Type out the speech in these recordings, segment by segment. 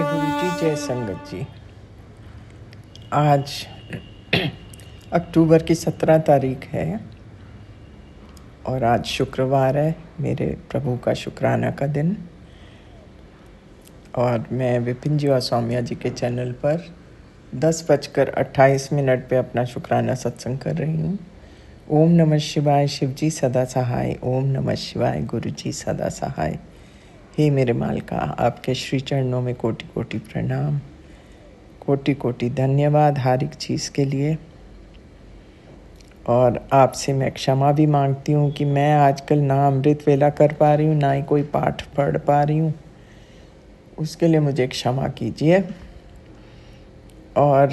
गुरु जी, जय संगत जी। आज अक्टूबर की 17 तारीख है और आज शुक्रवार है, मेरे प्रभु का शुक्राना का दिन। और मैं विपिन जी और सौम्या जी के चैनल पर 10:28 पे अपना शुक्राना सत्संग कर रही हूँ। ओम नमः शिवाय, शिव जी सदा सहाय। ओम नमः शिवाय, गुरु जी सदा सहाय। हे मेरे मालिका, आपके श्री चरणों में कोटि कोटि प्रणाम, कोटि कोटि धन्यवाद हर एक चीज़ के लिए। और आपसे मैं क्षमा भी मांगती हूँ कि मैं आजकल ना अमृत वेला कर पा रही हूँ, ना ही कोई पाठ पढ़ पा रही हूँ। उसके लिए मुझे क्षमा कीजिए। और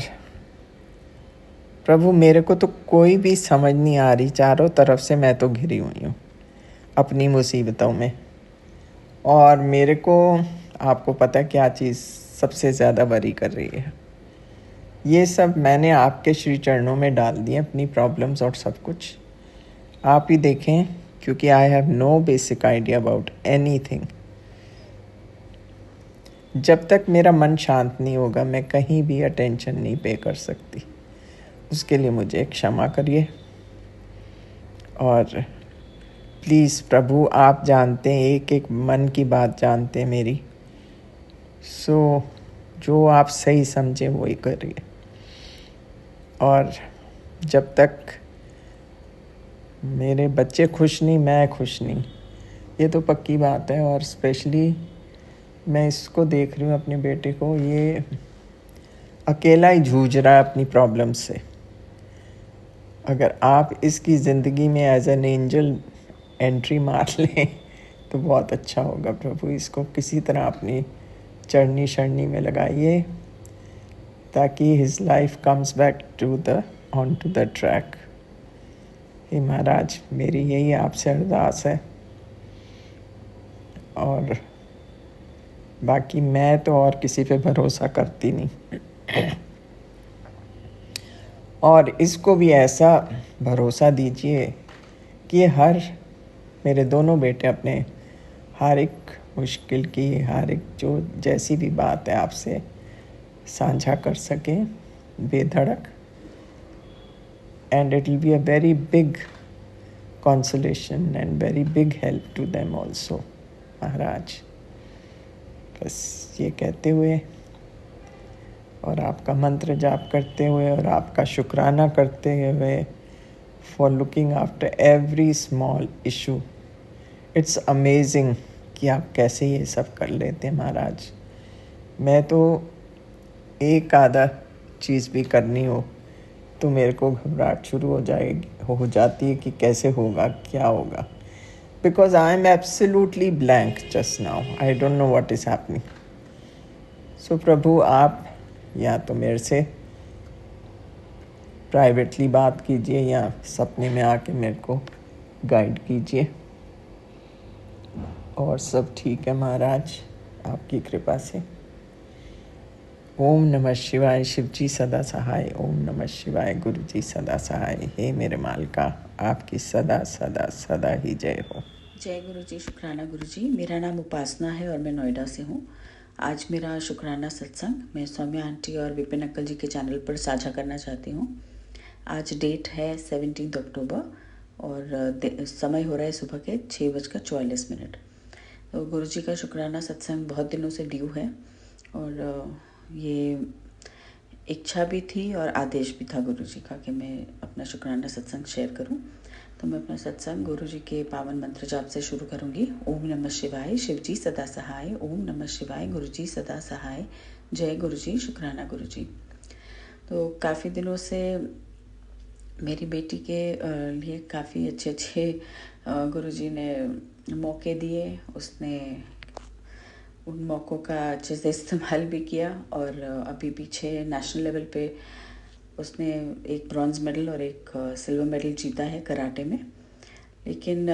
प्रभु, मेरे को तो कोई भी समझ नहीं आ रही, चारों तरफ से मैं तो घिरी हुई हूँ अपनी मुसीबतों में। और मेरे को आपको पता है क्या चीज़ सबसे ज़्यादा वरी कर रही है? ये सब मैंने आपके श्री चरणों में डाल दिए, अपनी प्रॉब्लम्स और सब कुछ। आप ही देखें, क्योंकि I have no basic idea about anything. जब तक मेरा मन शांत नहीं होगा, मैं कहीं भी अटेंशन नहीं पे कर सकती। उसके लिए मुझे क्षमा करिए। और प्लीज़ प्रभु, आप जानते हैं, एक एक मन की बात जानते हैं मेरी। सो जो आप सही समझे वही करिए। और जब तक मेरे बच्चे खुश नहीं, मैं खुश नहीं, ये तो पक्की बात है। और स्पेशली मैं इसको देख रही हूँ, अपने बेटे को, ये अकेला ही जूझ रहा है अपनी प्रॉब्लम से। अगर आप इसकी ज़िंदगी में एज एन एंजल एंट्री मार लें तो बहुत अच्छा होगा। प्रभु, इसको किसी तरह अपनी चरनी शरनी में लगाइए ताकि his life comes back to the on to the track. हे महाराज, मेरी यही आपसे अरदास है। और बाकी मैं तो और किसी पे भरोसा करती नहीं। और इसको भी ऐसा भरोसा दीजिए कि मेरे दोनों बेटे अपने हर एक मुश्किल की, हर एक जो जैसी भी बात है आपसे साझा कर सकें बेधड़क। And it will be a very big consolation and very big help to them also, महाराज। बस ये कहते हुए और आपका मंत्र जाप करते हुए और आपका शुक्राना करते हुए for looking after every small issue. It's amazing कि आप कैसे ये सब कर लेते हैं महाराज। मैं तो एक आधा चीज़ भी करनी हो तो मेरे को घबराहट शुरू हो जाती है कि कैसे होगा, क्या होगा। Because I am absolutely blank just now, I don't know what is happening. So प्रभु, आप या तो मेरे से प्राइवेटली बात कीजिए या सपने में आके मेरे को गाइड कीजिए। और सब ठीक है महाराज, आपकी कृपा से। ओम नमः शिवाय, शिव जी सदा सहाय। ओम नमः शिवाय, गुरु जी सदा सहाय। हे मेरे मालिका, आपकी सदा सदा सदा ही जय हो। जय गुरु जी, शुक्राना गुरु जी। मेरा नाम उपासना है और मैं नोएडा से हूँ। आज मेरा शुक्राना सत्संग मैं सौम्या आंटी और विपिन अंकल जी के चैनल पर साझा करना चाहती हूँ। आज डेट है 17 अक्टूबर और समय हो रहा है सुबह के 6:44। तो गुरु जी का शुक्राना सत्संग बहुत दिनों से ड्यू है और ये इच्छा भी थी और आदेश भी था गुरु जी का कि मैं अपना शुक्राना सत्संग शेयर करूं। तो मैं अपना सत्संग गुरु जी के पावन मंत्र जाप से शुरू करूंगी। ओम नमः शिवाय, शिव जी सदा सहाय। ओम नमः शिवाय, गुरु जी सदा सहाय। जय गुरु जी, शुक्राना गुरु जी। तो काफ़ी दिनों से मेरी बेटी के लिए काफ़ी अच्छे गुरु जी ने मौके दिए। उसने उन मौक़ों का अच्छे से इस्तेमाल भी किया और अभी पीछे नेशनल लेवल पे उसने एक ब्रॉन्ज़ मेडल और एक सिल्वर मेडल जीता है कराटे में। लेकिन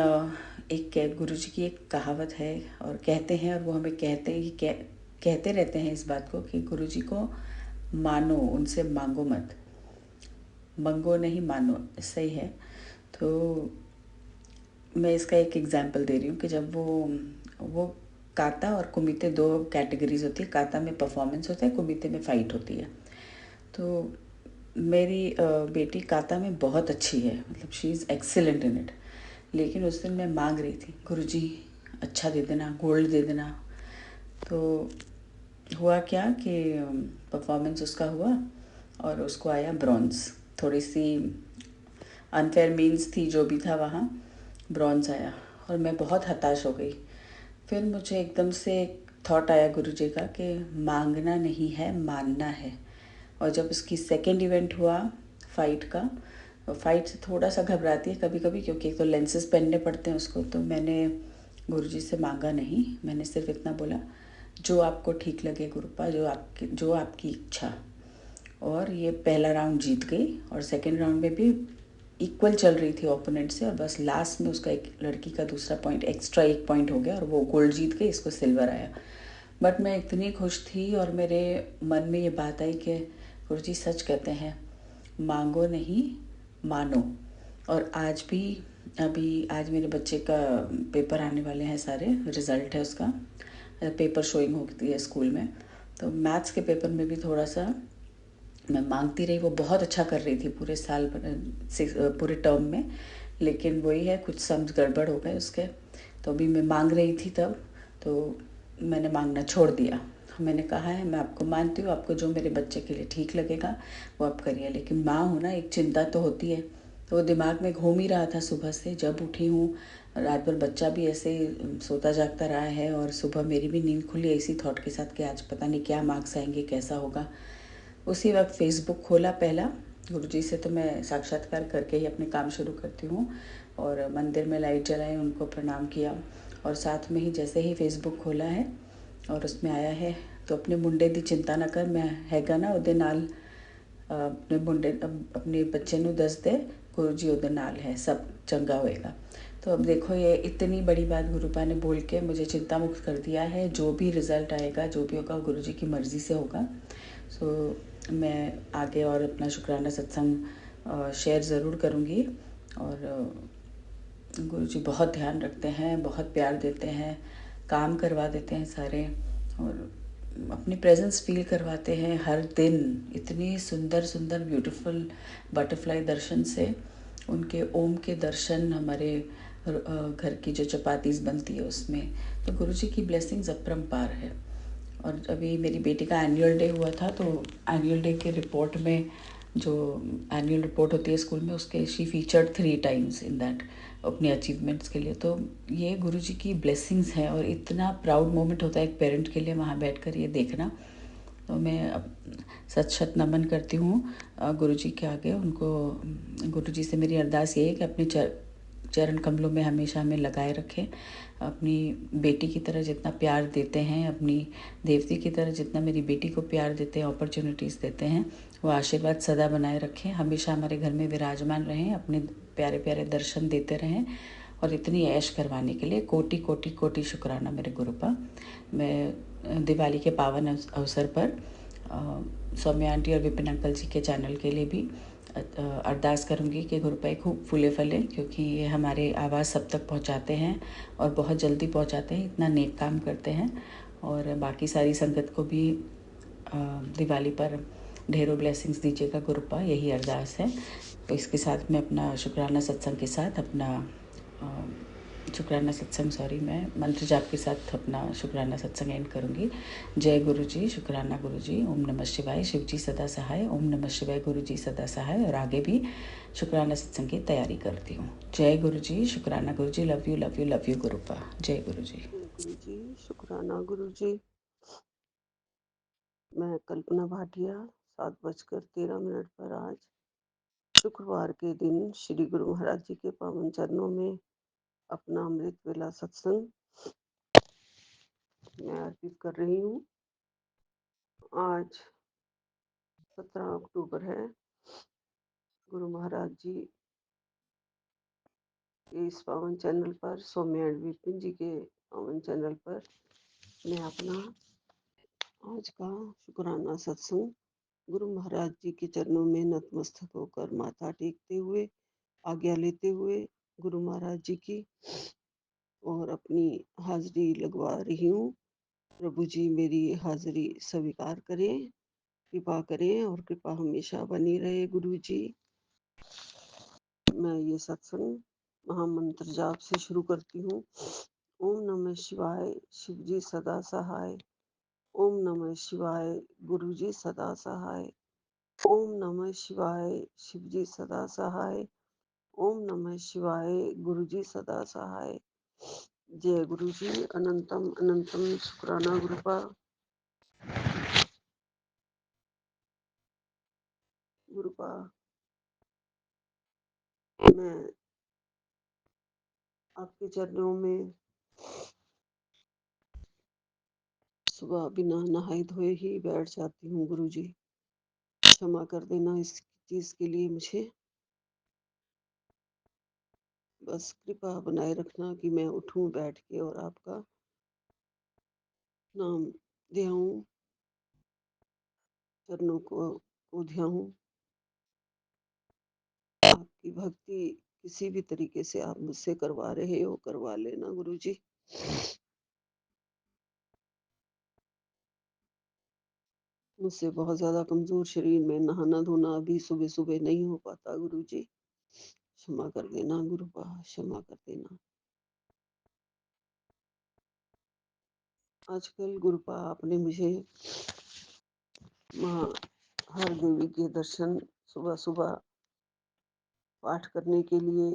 एक गुरुजी की एक कहावत है और कहते हैं, और वो हमें कहते रहते हैं इस बात को कि गुरुजी को मानो, उनसे मांगो मत, मंगो नहीं मानो, सही है। तो मैं इसका एक एग्जाम्पल दे रही हूँ कि जब वो काता और कुमिते दो कैटेगरीज होती है। काता में परफॉर्मेंस होता है, कुमिते में फ़ाइट होती है। तो मेरी बेटी काता में बहुत अच्छी है, मतलब she is excellent in it. लेकिन उस दिन मैं मांग रही थी, गुरुजी अच्छा दे देना, गोल्ड दे देना। तो हुआ क्या कि परफॉर्मेंस उसका हुआ और उसको आया ब्रॉन्ज़। थोड़ी सी अनफेयर मीन्स थी जो भी था वहाँ, ब्रॉन्ज़ आया और मैं बहुत हताश हो गई। फिर मुझे एकदम से एक थॉट आया गुरुजी का कि मांगना नहीं है, मानना है। और जब उसकी सेकंड इवेंट हुआ फ़ाइट का, फ़ाइट से थोड़ा सा घबराती है कभी कभी, क्योंकि एक तो लेंसेज पहनने पड़ते हैं उसको। तो मैंने गुरुजी से मांगा नहीं, मैंने सिर्फ इतना बोला, जो आपको ठीक लगे गुरुपा, जो आपकी इच्छा। और ये पहला राउंड जीत गई और सेकंड राउंड में भी इक्वल चल रही थी ओपोनेंट से, और बस लास्ट में उसका एक लड़की का दूसरा पॉइंट एक्स्ट्रा 1 पॉइंट हो गया और वो गोल्ड जीत गई, इसको सिल्वर आया। बट मैं इतनी खुश थी और मेरे मन में ये बात आई कि गुरुजी सच कहते हैं, मांगो नहीं, मानो। और आज भी, अभी आज मेरे बच्चे का पेपर आने वाले हैं, सारे रिज़ल्ट है उसका, पेपर शोइंग होती है स्कूल में। तो मैथ्स के पेपर में भी थोड़ा सा मैं मांगती रही। वो बहुत अच्छा कर रही थी पूरे साल से, पूरे टर्म में। लेकिन वही है, कुछ सम्स गड़बड़ हो गए उसके। तो अभी मैं मांग रही थी तब, तो मैंने मांगना छोड़ दिया। मैंने कहा है, मैं आपको मानती हूँ, आपको जो मेरे बच्चे के लिए ठीक लगेगा वो आप करिए। लेकिन माँ हूँ ना, एक चिंता तो होती है। तो वो दिमाग में घूम ही रहा था सुबह से, जब उठी हूँ। रात भर बच्चा भी ऐसे सोता जागता रहा है और सुबह मेरी भी नींद खुली इसी थॉट के साथ कि आज पता नहीं क्या मार्क्स आएंगे, कैसा होगा। उसी वक्त फ़ेसबुक खोला पहला। गुरुजी से तो मैं साक्षात्कार करके ही अपने काम शुरू करती हूँ। और मंदिर में लाइट जलाई, उनको प्रणाम किया। और साथ में ही जैसे ही फ़ेसबुक खोला है और उसमें आया है, तो अपने मुंडे दी चिंता न कर, मैं हैगा ना उहदे नाल, अपने मुंडे अपने बच्चे नू दस दे, गुरुजी उहदे नाल है, सब चंगा होएगा। तो अब देखो, ये इतनी बड़ी बात गुरुपा ने बोल के मुझे चिंता मुक्त कर दिया है। जो भी रिज़ल्ट आएगा, जो भी होगा, गुरुजी की मर्ज़ी से होगा। सो मैं आगे और अपना शुक्राना सत्संग शेयर ज़रूर करूँगी। और गुरुजी बहुत ध्यान रखते हैं, बहुत प्यार देते हैं, काम करवा देते हैं सारे, और अपनी प्रेजेंस फील करवाते हैं हर दिन। इतनी सुंदर सुंदर ब्यूटीफुल बटरफ्लाई दर्शन से, उनके ओम के दर्शन, हमारे घर की जो चपातीस बनती है उसमें। तो गुरुजी की ब्लेसिंग्स अपरंपार है। और अभी मेरी बेटी का एनुअल डे हुआ था, तो एनुअल डे के रिपोर्ट में, जो एनुअल रिपोर्ट होती है स्कूल में, उसके she featured 3 times in that, अपने अचीवमेंट्स के लिए। तो ये गुरुजी की ब्लेसिंग्स हैं और इतना प्राउड मोमेंट होता है एक पेरेंट के लिए वहाँ बैठकर ये देखना। तो मैं अब सत सत नमन करती हूँ गुरुजी के आगे। उनको, गुरुजी से मेरी अरदास ये है कि अपने चरण कमलों में हमेशा हमें लगाए रखें। अपनी बेटी की तरह जितना प्यार देते हैं, अपनी देवती की तरह जितना मेरी बेटी को प्यार देते हैं, अपॉर्चुनिटीज़ देते हैं, वो आशीर्वाद सदा बनाए रखें, हमेशा हमारे घर में विराजमान रहें, अपने प्यारे प्यारे दर्शन देते रहें। और इतनी ऐश करवाने के लिए कोटि कोटि कोटि शुक्राना मेरे गुरुपा। मैं दिवाली के पावन अवसर पर सौम्या आंटी और विपिन अंकल जी के चैनल के लिए भी अरदास करूँगी कि गुरुपाई खूब फूले फले, क्योंकि ये हमारे आवाज़ सब तक पहुँचाते हैं और बहुत जल्दी पहुँचाते हैं, इतना नेक काम करते हैं। और बाकी सारी संगत को भी दिवाली पर ढेरों ब्लेसिंग्स दीजिएगा गुरुपा, यही अरदास है। तो इसके साथ मैं अपना शुक्राना सत्संग के साथ अपना शुक्राना सत्संग, मैं मंत्र जाप के साथ अपना शुक्राना सत्संग एंड करूँगी। जय गुरु जी, शुक्राना गुरु जी, ओम नमः शिवाय, शिव जी सदा सहाय, ओम नमः शिवाय, गुरु जी सदा सहाय। और आगे भी शुक्राना सत्संग की तैयारी करती हूँ। जय गुरु जी, शुक्राना गुरु जी, love you love you love you गुरुपा। जय गुरु जी। गुरु जी, शुक्राना गुरु जी। मैं कल्पना भाटिया, 7:13 पर आज शुक्रवार के दिन श्री गुरु महाराज जी के पावन चरणों में अपना अमृत वेला सत्संग मैं अर्पित कर रही हूँ। आज 17 अक्टूबर है। गुरु महाराज जी के इस पावन चैनल पर, सौम्या एंड विपिन जी के पावन चैनल पर, मैं अपना आज का शुक्राना सत्संग गुरु महाराज जी के चरणों में नतमस्तक होकर, माथा टेकते हुए, आज्ञा लेते हुए गुरु महाराज जी की और अपनी हाजिरी लगवा रही हूँ। प्रभु जी मेरी हाजिरी स्वीकार करें, कृपा करें और कृपा हमेशा बनी रहे गुरु जी। मैं ये सत्संग महामंत्र जाप से शुरू करती हूँ। ओम नमः शिवाय, शिव जी सदा सहाय। ओम नमः शिवाय, गुरु जी सदा सहाय। ओम नमः शिवाय, शिव जी सदा सहाय। ओम नमः शिवाय, गुरु जी सदा सहाय। जय गुरु जी। अनंतम अनंतम शुक्राना गुरुपा। गुरुपा मैं आपके चरणों में सुबह बिना नहाए धोए ही बैठ जाती हूँ गुरु जी। क्षमा कर देना इस चीज के लिए मुझे। बस कृपा बनाए रखना कि मैं उठूं बैठ के और आपका नाम ध्याऊं, चरणों को ध्याऊं। आपकी भक्ति किसी भी तरीके से आप मुझसे करवा रहे हो, करवा लेना गुरु जी। मुझसे बहुत ज्यादा कमजोर शरीर में नहाना धोना अभी सुबह सुबह नहीं हो पाता गुरु जी। क्षमा कर देना गुरुपा, क्षमा कर देना। आजकल गुरुपा आपने मुझे माँ हर देवी के दर्शन सुबह सुबह पाठ करने के लिए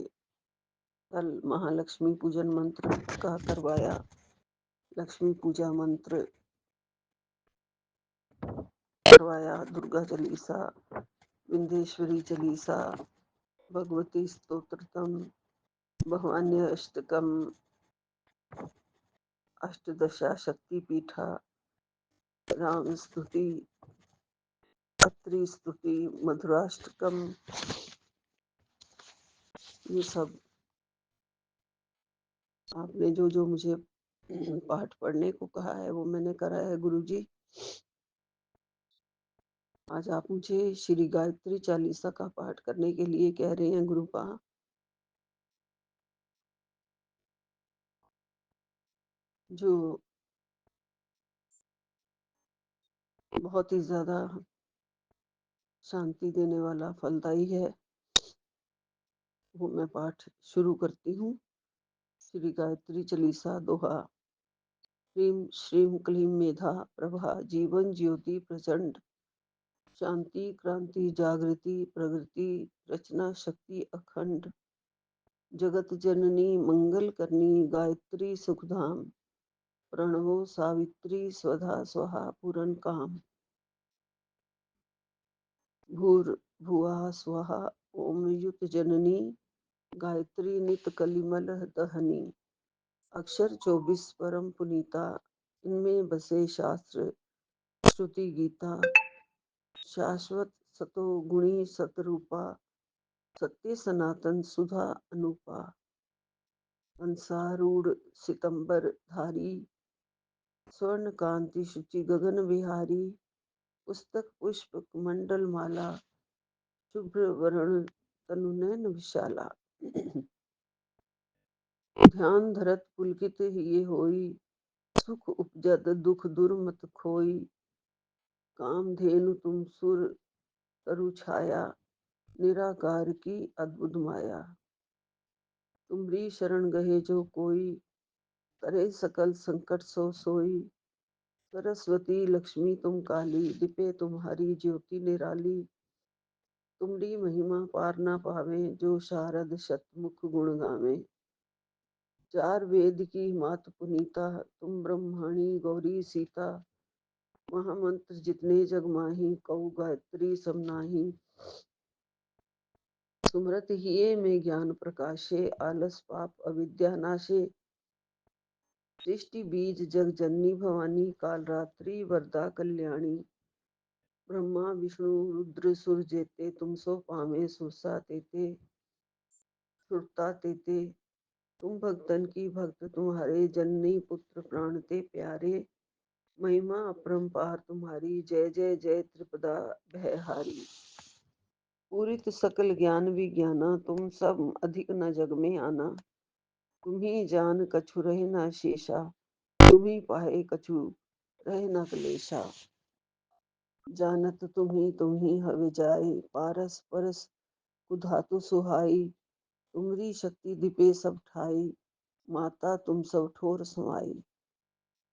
कल महालक्ष्मी पूजन मंत्र का करवाया। लक्ष्मी पूजा मंत्र करवाया, दुर्गा चालीसा, विंध्येश्वरी चालीसा, भगवती स्तोत्रतम, भवानी अष्टकम, अष्टदशा शक्ति पीठा, राम स्तुति, अत्रि स्तुति, मधुराष्टकम, ये सब आपने जो जो मुझे पाठ पढ़ने को कहा है वो मैंने करा है गुरु जी। आज आप मुझे श्री गायत्री चालीसा का पाठ करने के लिए कह रहे हैं गुरुपा। जो बहुत ही ज्यादा शांति देने वाला फलदायी है, वो मैं पाठ शुरू करती हूँ। श्री गायत्री चालीसा दोहा। ह्रीं श्रीं क्लीं मेधा प्रभा जीवन ज्योति प्रचंड, शांति क्रांति जागृति प्रगति रचना शक्ति अखंड, जगत जननी मंगल करनी गायत्री सुखधाम, प्रणवो सावित्री स्वधा स्वाहा पूरन काम, भूर्भुवः स्वहा ओम युत जननी गायत्री नित कलिमल दहनी, अक्षर 24 परम पुनीता, इनमें बसे शास्त्र श्रुति गीता, शाश्वत सतो गुणी सतरूपा, सत्य सनातन सुधा अनुपा, अंसारूढ़ सितंबर धारी, स्वर्ण कांति शुचि गगन विहारी, पुस्तक पुष्प मंडल माला, शुभ्र वरण तनु नयन विशाला, ध्यान धरत पुलकित ये होई, सुख उपजत दुख दुर्मत खोई, काम धेनु तुम सुर तरु छाया, निराकार की अद्भुत माया, तुमरी शरण गहे जो कोई, करे सकल संकट सो सोई, सरस्वती लक्ष्मी तुम काली, दिपे तुम्हारी ज्योति निराली, तुमरी महिमा पार ना पावे, जो शारद शतमुख गुण गावे, चार वेद की मात पुनीता, तुम ब्रह्मणी गौरी सीता, महामंत्र जितने जग माही, कऊ गायत्री समनाही, सुमरत हिये में ज्ञान प्रकाशे, आलस पाप अविद्या नाशे, सृष्टि बीज जग जननी भवानी, काल रात्रि वरदा कल्याणी, ब्रह्मा विष्णु रुद्र सुर जेते, तुम सो पावे सुरसा तेते, सुरता तेते, तुम भक्तन की भक्त तुम्हारे, जननी पुत्र प्राण ते प्यारे, महिमा अपरंपार तुम्हारी, जय जय जय त्रिपदा भयहारी, पूरित सकल ज्ञान विज्ञाना, तुम सब अधिक न जग में आना, तुम्ही जान कछु रहे ना शेषा, तुम्ही पाए कछु रहे ना क्लेशा। जानत तुम्ही हवे जाए, पारस परस कुधातु सुहाई। तुमरी शक्ति दिपे सब ठाई, माता तुम सब ठोर समाई।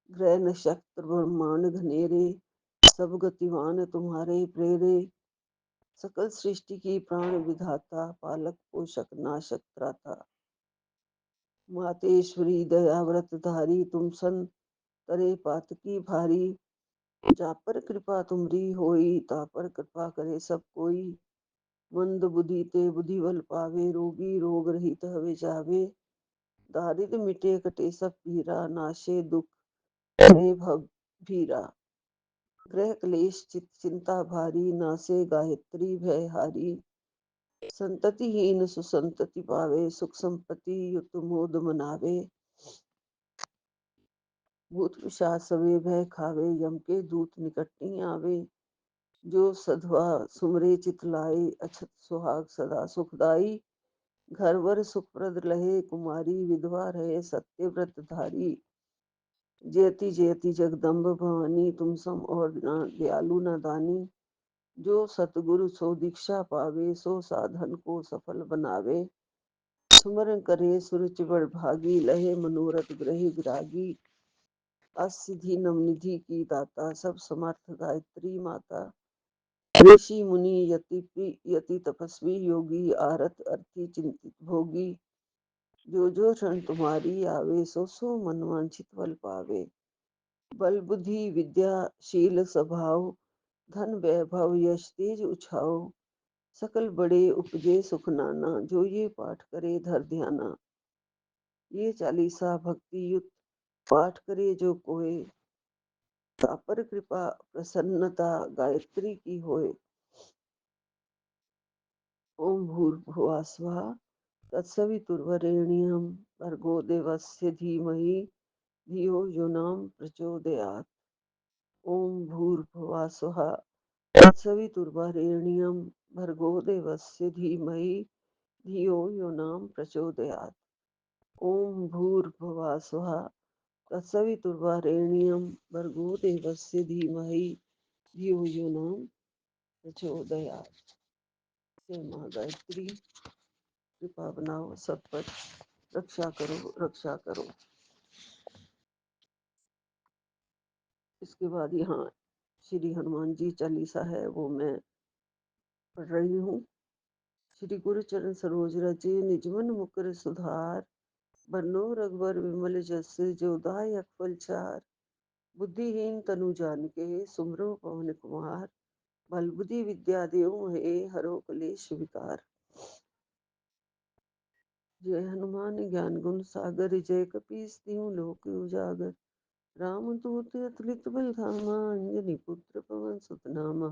ग्रह नक्षत्र ब्रह्मांड घनेरे, सब गतिवान तुम्हारे प्रेरे। सकल सृष्टि की प्राण विधाता, पालक पोषक नाशक त्राता। मातेश्वरी दया व्रत धारी, तुम सन करे पातकी भारी। जा पर कृपा तुमरी होई, ता पर कृपा करे सब कोई। मंद बुद्धि ते बुद्धि बल पावे, रोगी रोग रहित हवे जावे। दारिद्र मिटे कटे सब पीरा, नाशे दुख हरे भव भीरा। ग्रह क्लेश चित चिंता भारी, नासे गायत्री भय हारी। संततिहीन सुसंतति पावे, सुख संपत्ति युत मोद मनावे। भूत पिशाच सवे भय खावे, यम के दूत निकट नहीं आवे। जो सधवा सुमरे चित लाए, अछत सुहाग सदा सुखदाई। घर वर सुखप्रद रहे कुमारी, विधवा रहे सत्य व्रत धारी। जयति जयति जगदम्ब भवानी, तुम सम और न दयालु न दानी। जो सतगुरु सो दीक्षा पावे, सो साधन को सफल बनावे। सुमरन करे सुरुचि बड़ भागी, लहे मनोरथ ग्रही विरागी। असिधि नवनिधि की दाता, सब समर्थ गायत्री माता। ऋषि मुनि यति तपस्वी योगी, आरत अर्थी चिंतित भोगी। जो क्षण तुम्हारी आवे, सो सो मन वांछित फल पावे। बल बुद्धि विद्या शील स्वभाव, धन वैभव यश तेज उछाओ। सकल बड़े उपजे सुख नाना, जो ये पाठ करे धर ध्याना। ये चालीसा भक्ति युक्त पाठ करे जो कोय, तापर कृपा प्रसन्नता गायत्री की होए। ओम भूर्भुवः स्वः तत्सवितुर्वरेण्यं, भर्गो देवस्य धीमहि धियो यो न प्रचोदयात्। ओम भूर्भुवः स्वः तत्सवितुर्वरेण्यं, भर्गो देवस्य धीमहि धियो यो न प्रचोदयात्। ओम भूर्भुवः स्वः तत्सवितुर्वरेण्यं, भर्गो देवस्य धीमहि धियो यो न प्रचोदयात्। हे माँ गायत्री, कृपा बनाओ सब पर, रक्षा करो रक्षा करो। इसके बाद यहाँ श्री हनुमान जी चालीसा है, वो मैं पढ़ रही हूँ। श्री गुरु चरण सरोज रजे, निज मन मुकुर सुधार। बरनो रघुबर विमल जस, जो दायक फल चार। बुद्धिहीन तनु जानिके, सुमरो पवन कुमार। बल बुद्धि विद्या देव मोहे, हरो कलेश विकार। जय हनुमान ज्ञान गुण सागर, जय कपीस तिहु लोक उजागर। रामदूत अतुलित बल धामा, अंजनी पुत्र पवन सुत नामा।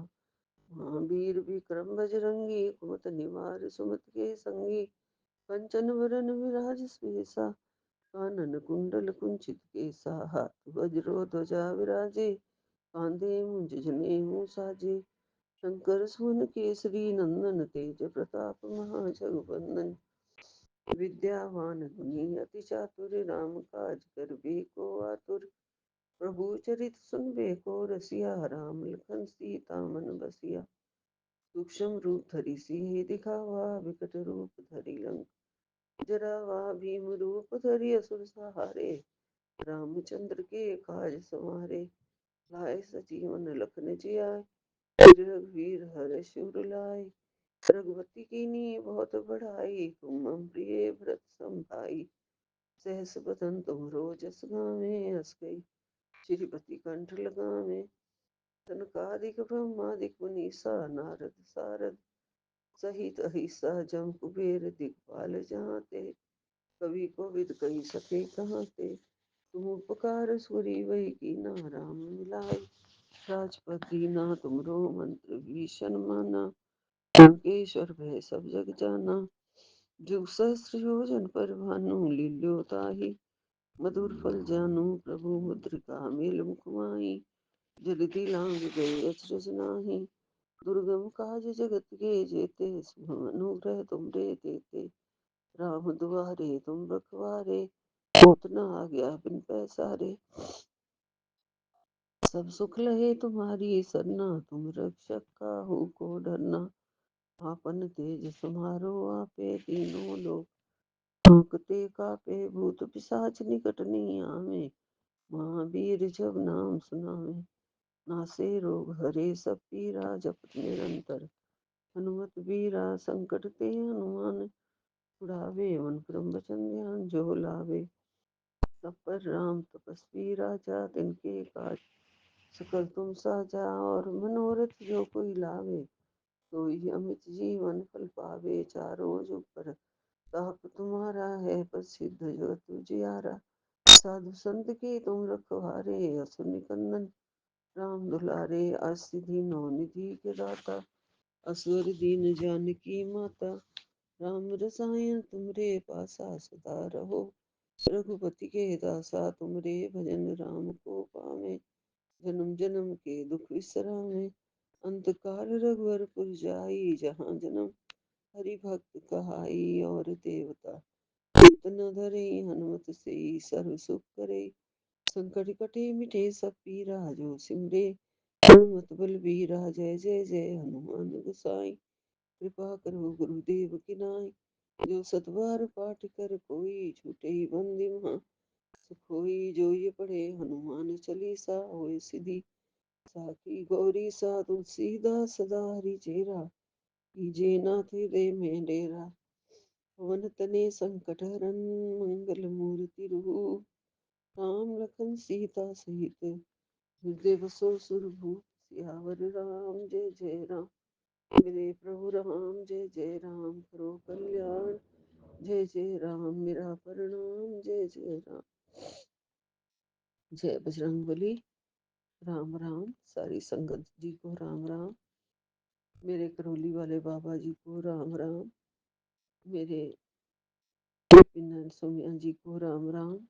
महावीर विक्रम बजरंगी, कुमत निवार सुमत के संगी। कंचन वरन विराज सुबेसा, कानन कुंडल कुंचित केसा। हाथ वज्रो ध्वजा विराजे, कांधे मुंज जनेऊ साजे। शंकर सुवन केसरी नंदन, तेज प्रताप महाजगवंदन। विद्यावान गुणी अति चातुर, राम काज करबे को आतुर। प्रभु चरित सुनबे को रसिया, राम लखन सीता मन बसिया। सूक्ष्म रूप धरि सिंह दिखावा, विकट रूप धरि लंक जरावा। भीम रूप धरि असुर सहारे, रामचंद्र के काज संवारे। लाए सजीवन लखन जियाए, रघुवीर हर शिवर लाए। रघुपति कीन्ही बहुत बढ़ाई, तुम मम प्रिय भरत सम भाई। सहस बदन तुमरो जस गावें, हस गई श्रीपति कंठ लगावें। सनकादिक ब्रह्मादिक मुनीसा, नारद सारद सहित अहिसा। जम कुबेर दिखपाल जहाते, कवि कोविद कही सके कहाते। तुम उपकार सुरी वही कीना, राम मिलाए। राजपद दीना तुमरो, मंत्र भीषण माना। लंकेश्वर भय सब जग जाना, जुग सहस्र योजन पर भानु। लील्यो ताहि मधुर फल जानू, प्रभु मुद्रिका मेल मुख माहि। जल्दी लांग गए अचरज नाही, दुर्गम काज जगत के जेते। सुगम अनुग्रह तुमरे तेते, राम दुआरे तुम रखवारे। होत न आ गया बिन पैसारे। सब सुख लहे तुम्हारी सरना, तुम रक्षक काहू को डरना। आपन तेज समारो आपे, तीनों लोग कांपते कापे। भूत पिशाच निकट नहीं आवे, महावीर जब नाम सुनावे। नासे रोग हरे सब पीरा, जपत निरंतर हनुमत बीरा। संकट ते हनुमान छुड़ावे, मन क्रम वचन ध्यान जो लावे। सब पर राम तपस्वी राजा, तिनके काज सकल तुम साजा। और मनोरथ जो कोई लावे, सोई अमित जीवन फल पावे। चारों जुग पर ताप तुम्हारा है, प्रसिद्ध जगत उजियारा। साधु संत के तुम रखवारे, असुर निकंदन राम दुलारे। असिधि नौ निधि के दाता, असुर दीन जानकी माता। राम रसायन तुमरे पासा, सदा रहो रघुपति के दासा। तुमरे भजन राम को पावे, जन्म जन्म के दुख विसरावे। अंत काल रघुवरपुर जाई, जहाँ जन्म हरि भक्त कहाई। और देवता इतना धरे, हनुमत से सर्व सुख करे। संकट कटे मिटे सब पीरा, जो सिमरे हनुमत बलबीरा। जय जय जय हनुमान गोसाई, कृपा करो गुरुदेव की नाई। जो सतबार पाठ कर कोई, छूटे बंदी महा सुखोई। जो ये पढ़े हनुमान चालीसा, होए सिद्धि साखी गौरी सा। तुलसीदास सदा हरि चेरा, कीजे नाथ हृदय में डेरा। पवन तने संकट हरन, मंगल मूर्ति रूप। राम लखन सीता सहित, हृदय बसो सुरभूप। सियावर राम जय जय राम, मेरे प्रभु राम जय जय राम। करो कल्याण जय जय राम, मेरा प्रणाम जय जय राम। जय बजरंगबली। राम राम। सारी संगत जी को राम राम। मेरे करौली वाले बाबा जी को राम राम। मेरे विपिन सोमिया जी को राम राम।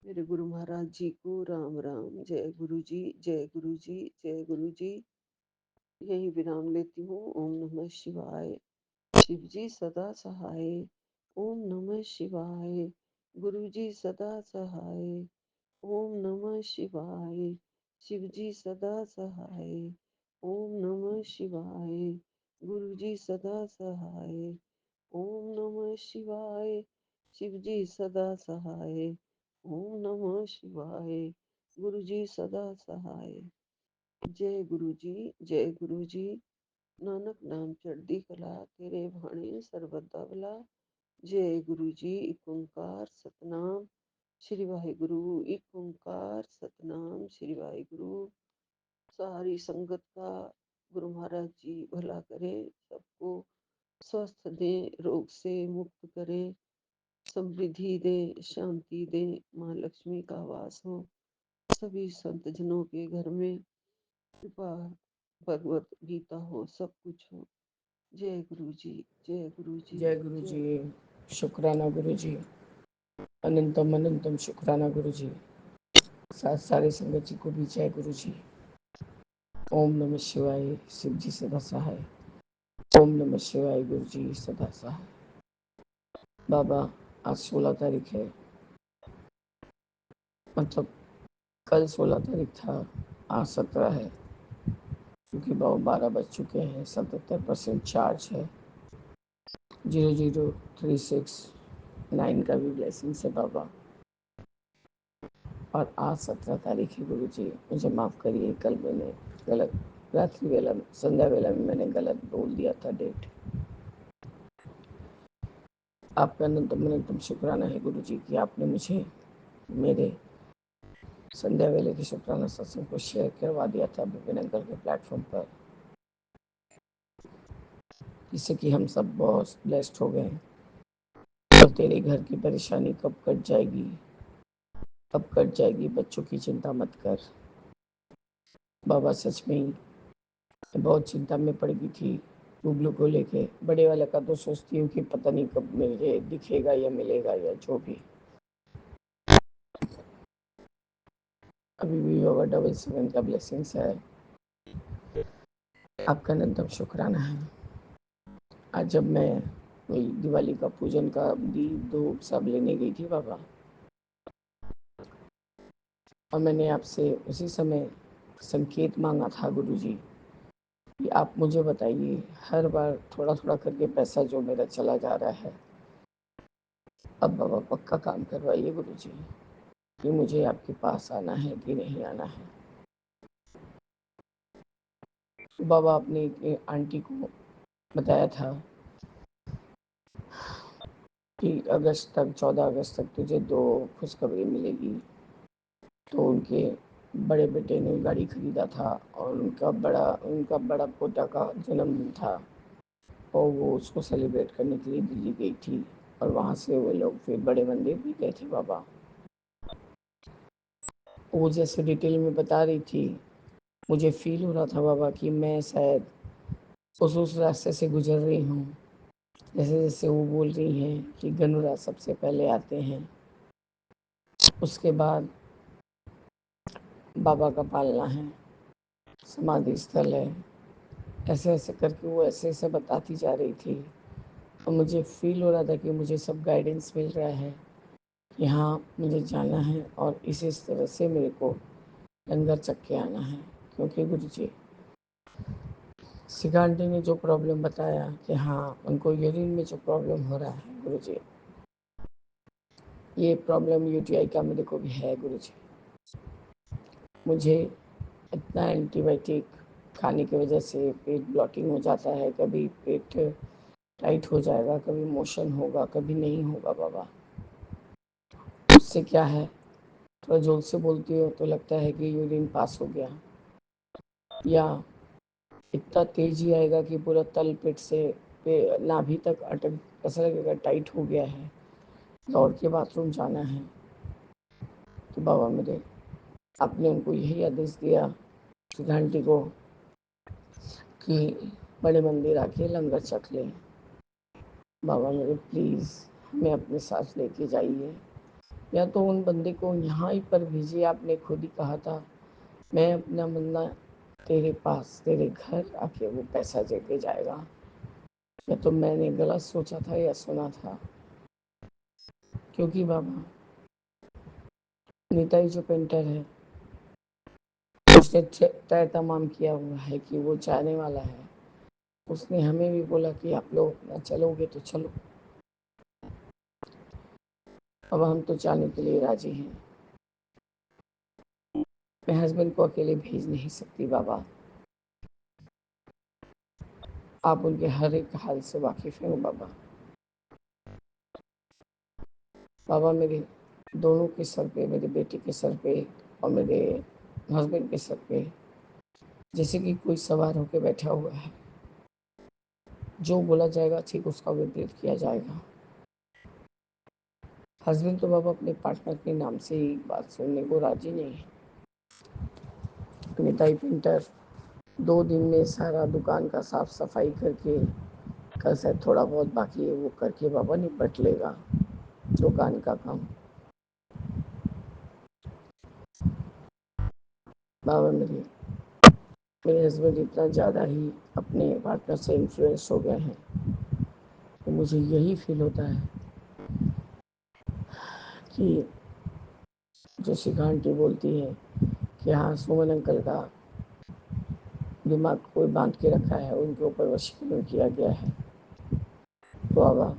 मेरे गुरु महाराज जी को राम राम। जय गुरु जी, जय गुरु जी, जय गुरु जी। यही विराम लेती हूँ। ओम नमः शिवाय। शिव जी सदा सहाय, ओम नमः शिवाय। गुरु जी सदा सहाय, ओम नमः शिवाय। शिव जी सदा सहाय, ओम नमः शिवाय। गुरु जी सदा सहाय, ओम नमः शिवाय। शिव जी सदा सहाय, ओम नमः शिवाय। गुरु जी सदा सहाय। जय गुरु जी, जय गुरु जी। नानक नाम चढ़दी कला, तेरे भाणे सरबत भला। जय गुरु जी। एक ओंकार सतनाम श्री वाहिगुरु। एक ओंकार सतनाम श्री वाहिगुरु। सारी संगत का गुरु महाराज जी भला करे, सबको स्वस्थ दे, रोग से मुक्त करे, समृद्धि दे, शांति दे। माँ लक्ष्मी का वास हो सभी संत जनों के घर में। कृपा भगवत गीता हो, सब कुछ हो। जय गुरु जी, जय गुरु जी, जय गुरु जी। शुक्राना गुरु जी, अनंतम अनंतम शुक्राना गुरु जी। सारे संगत जी को भी जय गुरु जी। ओम नमः शिवाय। शिव जी सदा सहाय, ओम नमः शिवाय। गुरु जी सदा सहाय। बाबा आज 16 तारीख है, मतलब कल 16 तारीख था, आज 17 है, क्योंकि बाबा 12 बज चुके हैं। 77% चार्ज है। 00369 का भी ब्लेसिंग है बाबा। और आज 17 तारीख है गुरु जी। मुझे माफ़ करिए, कल मैंने गलत, रात्रि वेला संध्या वेला में मैंने गलत बोल दिया था डेट। आपका अनंतम अनंतम शुक्राना है गुरु जी कि आपने मुझे मेरे संध्या वेले के शुक्राना सत्संग को शेयर करवा दिया था विपिन अंकल के प्लेटफॉर्म पर, जिससे कि हम सब बहुत ब्लेस्ड हो गए। और तेरे घर की परेशानी कब कट जाएगी, कब कट जाएगी, बच्चों की चिंता मत कर। बाबा सच में ही बहुत चिंता में पड़ गई थी गुगलू को लेके। बड़े वाले का तो सोचती हूँ कि पता नहीं कब मुझे दिखेगा या मिलेगा या जो भी। अभी भी बाबा 77 का ब्लेसिंग्स है। आपका अनंतम शुक्राना है। आज जब मैं वही दिवाली का पूजन का दीप धूप सब लेने गई थी बाबा, और मैंने आपसे उसी समय संकेत मांगा था गुरुजी कि आप मुझे बताइए, हर बार थोड़ा थोड़ा करके पैसा जो मेरा चला जा रहा है, अब बाबा पक्का काम करवाइए गुरुजी कि मुझे आपके पास आना है कि नहीं आना है। तो बाबा अपनी एक आंटी को बताया था कि अगस्त तक 14 अगस्त तक तुझे 2 खुशखबरी मिलेगी। तो उनके बड़े बेटे ने गाड़ी खरीदा था और उनका बड़ा पोता का जन्मदिन था और वो उसको सेलिब्रेट करने के लिए दिल्ली गई थी और वहाँ से वो लोग फिर बड़े मंदिर भी गए थे बाबा। वो जैसे डिटेल में बता रही थी, मुझे फील हो रहा था बाबा कि मैं शायद उस रास्ते से गुजर रही हूँ। जैसे जैसे वो बोल रही हैं कि गनुरा सबसे पहले आते हैं, उसके बाद बाबा का पालना है, समाधि स्थल है, ऐसे ऐसे करके वो ऐसे ऐसे बताती जा रही थी और मुझे फील हो रहा था कि मुझे सब गाइडेंस मिल रहा है कि हाँ मुझे जाना है और इस तरह से मेरे को लंगर चख के आना है। क्योंकि गुरु जी शिखा आंटी ने जो प्रॉब्लम बताया कि हाँ उनको यूरिन में जो प्रॉब्लम हो रहा है गुरु जी, ये प्रॉब्लम यूटीआई का मेरे को भी है गुरु जी। मुझे इतना एंटीबायोटिक खाने की वजह से पेट ब्लॉटिंग हो जाता है, कभी पेट टाइट हो जाएगा, कभी मोशन होगा, कभी नहीं होगा बाबा। उससे क्या है, थोड़ा जोर से बोलती हो तो लगता है कि यूरिन पास हो गया, या इतना तेज ही आएगा कि पूरा तल पेट से नाभि तक अटक, ऐसा लगेगा टाइट हो गया है, दौड़ के बाथरूम जाना है। तो बाबा मेरे, आपने उनको यही आदेश दिया घंटी को कि बड़े मंदिर आके लंगर चख लें। बाबा मेरे प्लीज़ हमें अपने साथ लेके जाइए, या तो उन बंदे को यहाँ ही पर भेजिए। आपने खुद ही कहा था मैं अपना बंदा तेरे पास तेरे घर आके वो पैसा देके जाएगा। या तो मैंने गलत सोचा था या सुना था, क्योंकि बाबा नीताई जो पेंटर है उसने तय तमाम किया हुआ है कि वो जाने वाला है। उसने हमें भी बोला कि आप लोग अपना चलोगे तो चलो। अब हम तो जाने के लिए राजी हैं। मैं हस्बैंड को अकेले भेज नहीं सकती बाबा, आप उनके हर एक हाल से वाकिफ़ हैं बाबा। बाबा मेरे दोनों के सर पे, मेरे बेटे के सर पे और मेरे हस्बैंड के सर पे जैसे कि कोई सवार होकर बैठा हुआ है। जो बोला जाएगा ठीक उसका विपरीत किया जाएगा। हस्बैंड तो बाबा अपने पार्टनर के नाम से ही बात सुनने को राजी नहीं है। निताई पेंटर 2 दिन में सारा दुकान का साफ सफाई करके, कल शायद थोड़ा बहुत बाकी है वो करके बाबा निपट लेगा दुकान का काम। बाबा मेरे हस्बैंड इतना ज़्यादा ही अपने पार्टनर से इन्फ्लुएंस हो गए हैं, तो मुझे यही फील होता है कि जो शिखा आंटी बोलती है कि हाँ सुमन अंकल का दिमाग कोई बांध के रखा है, उनके ऊपर वशीकरण किया गया है। तो बाबा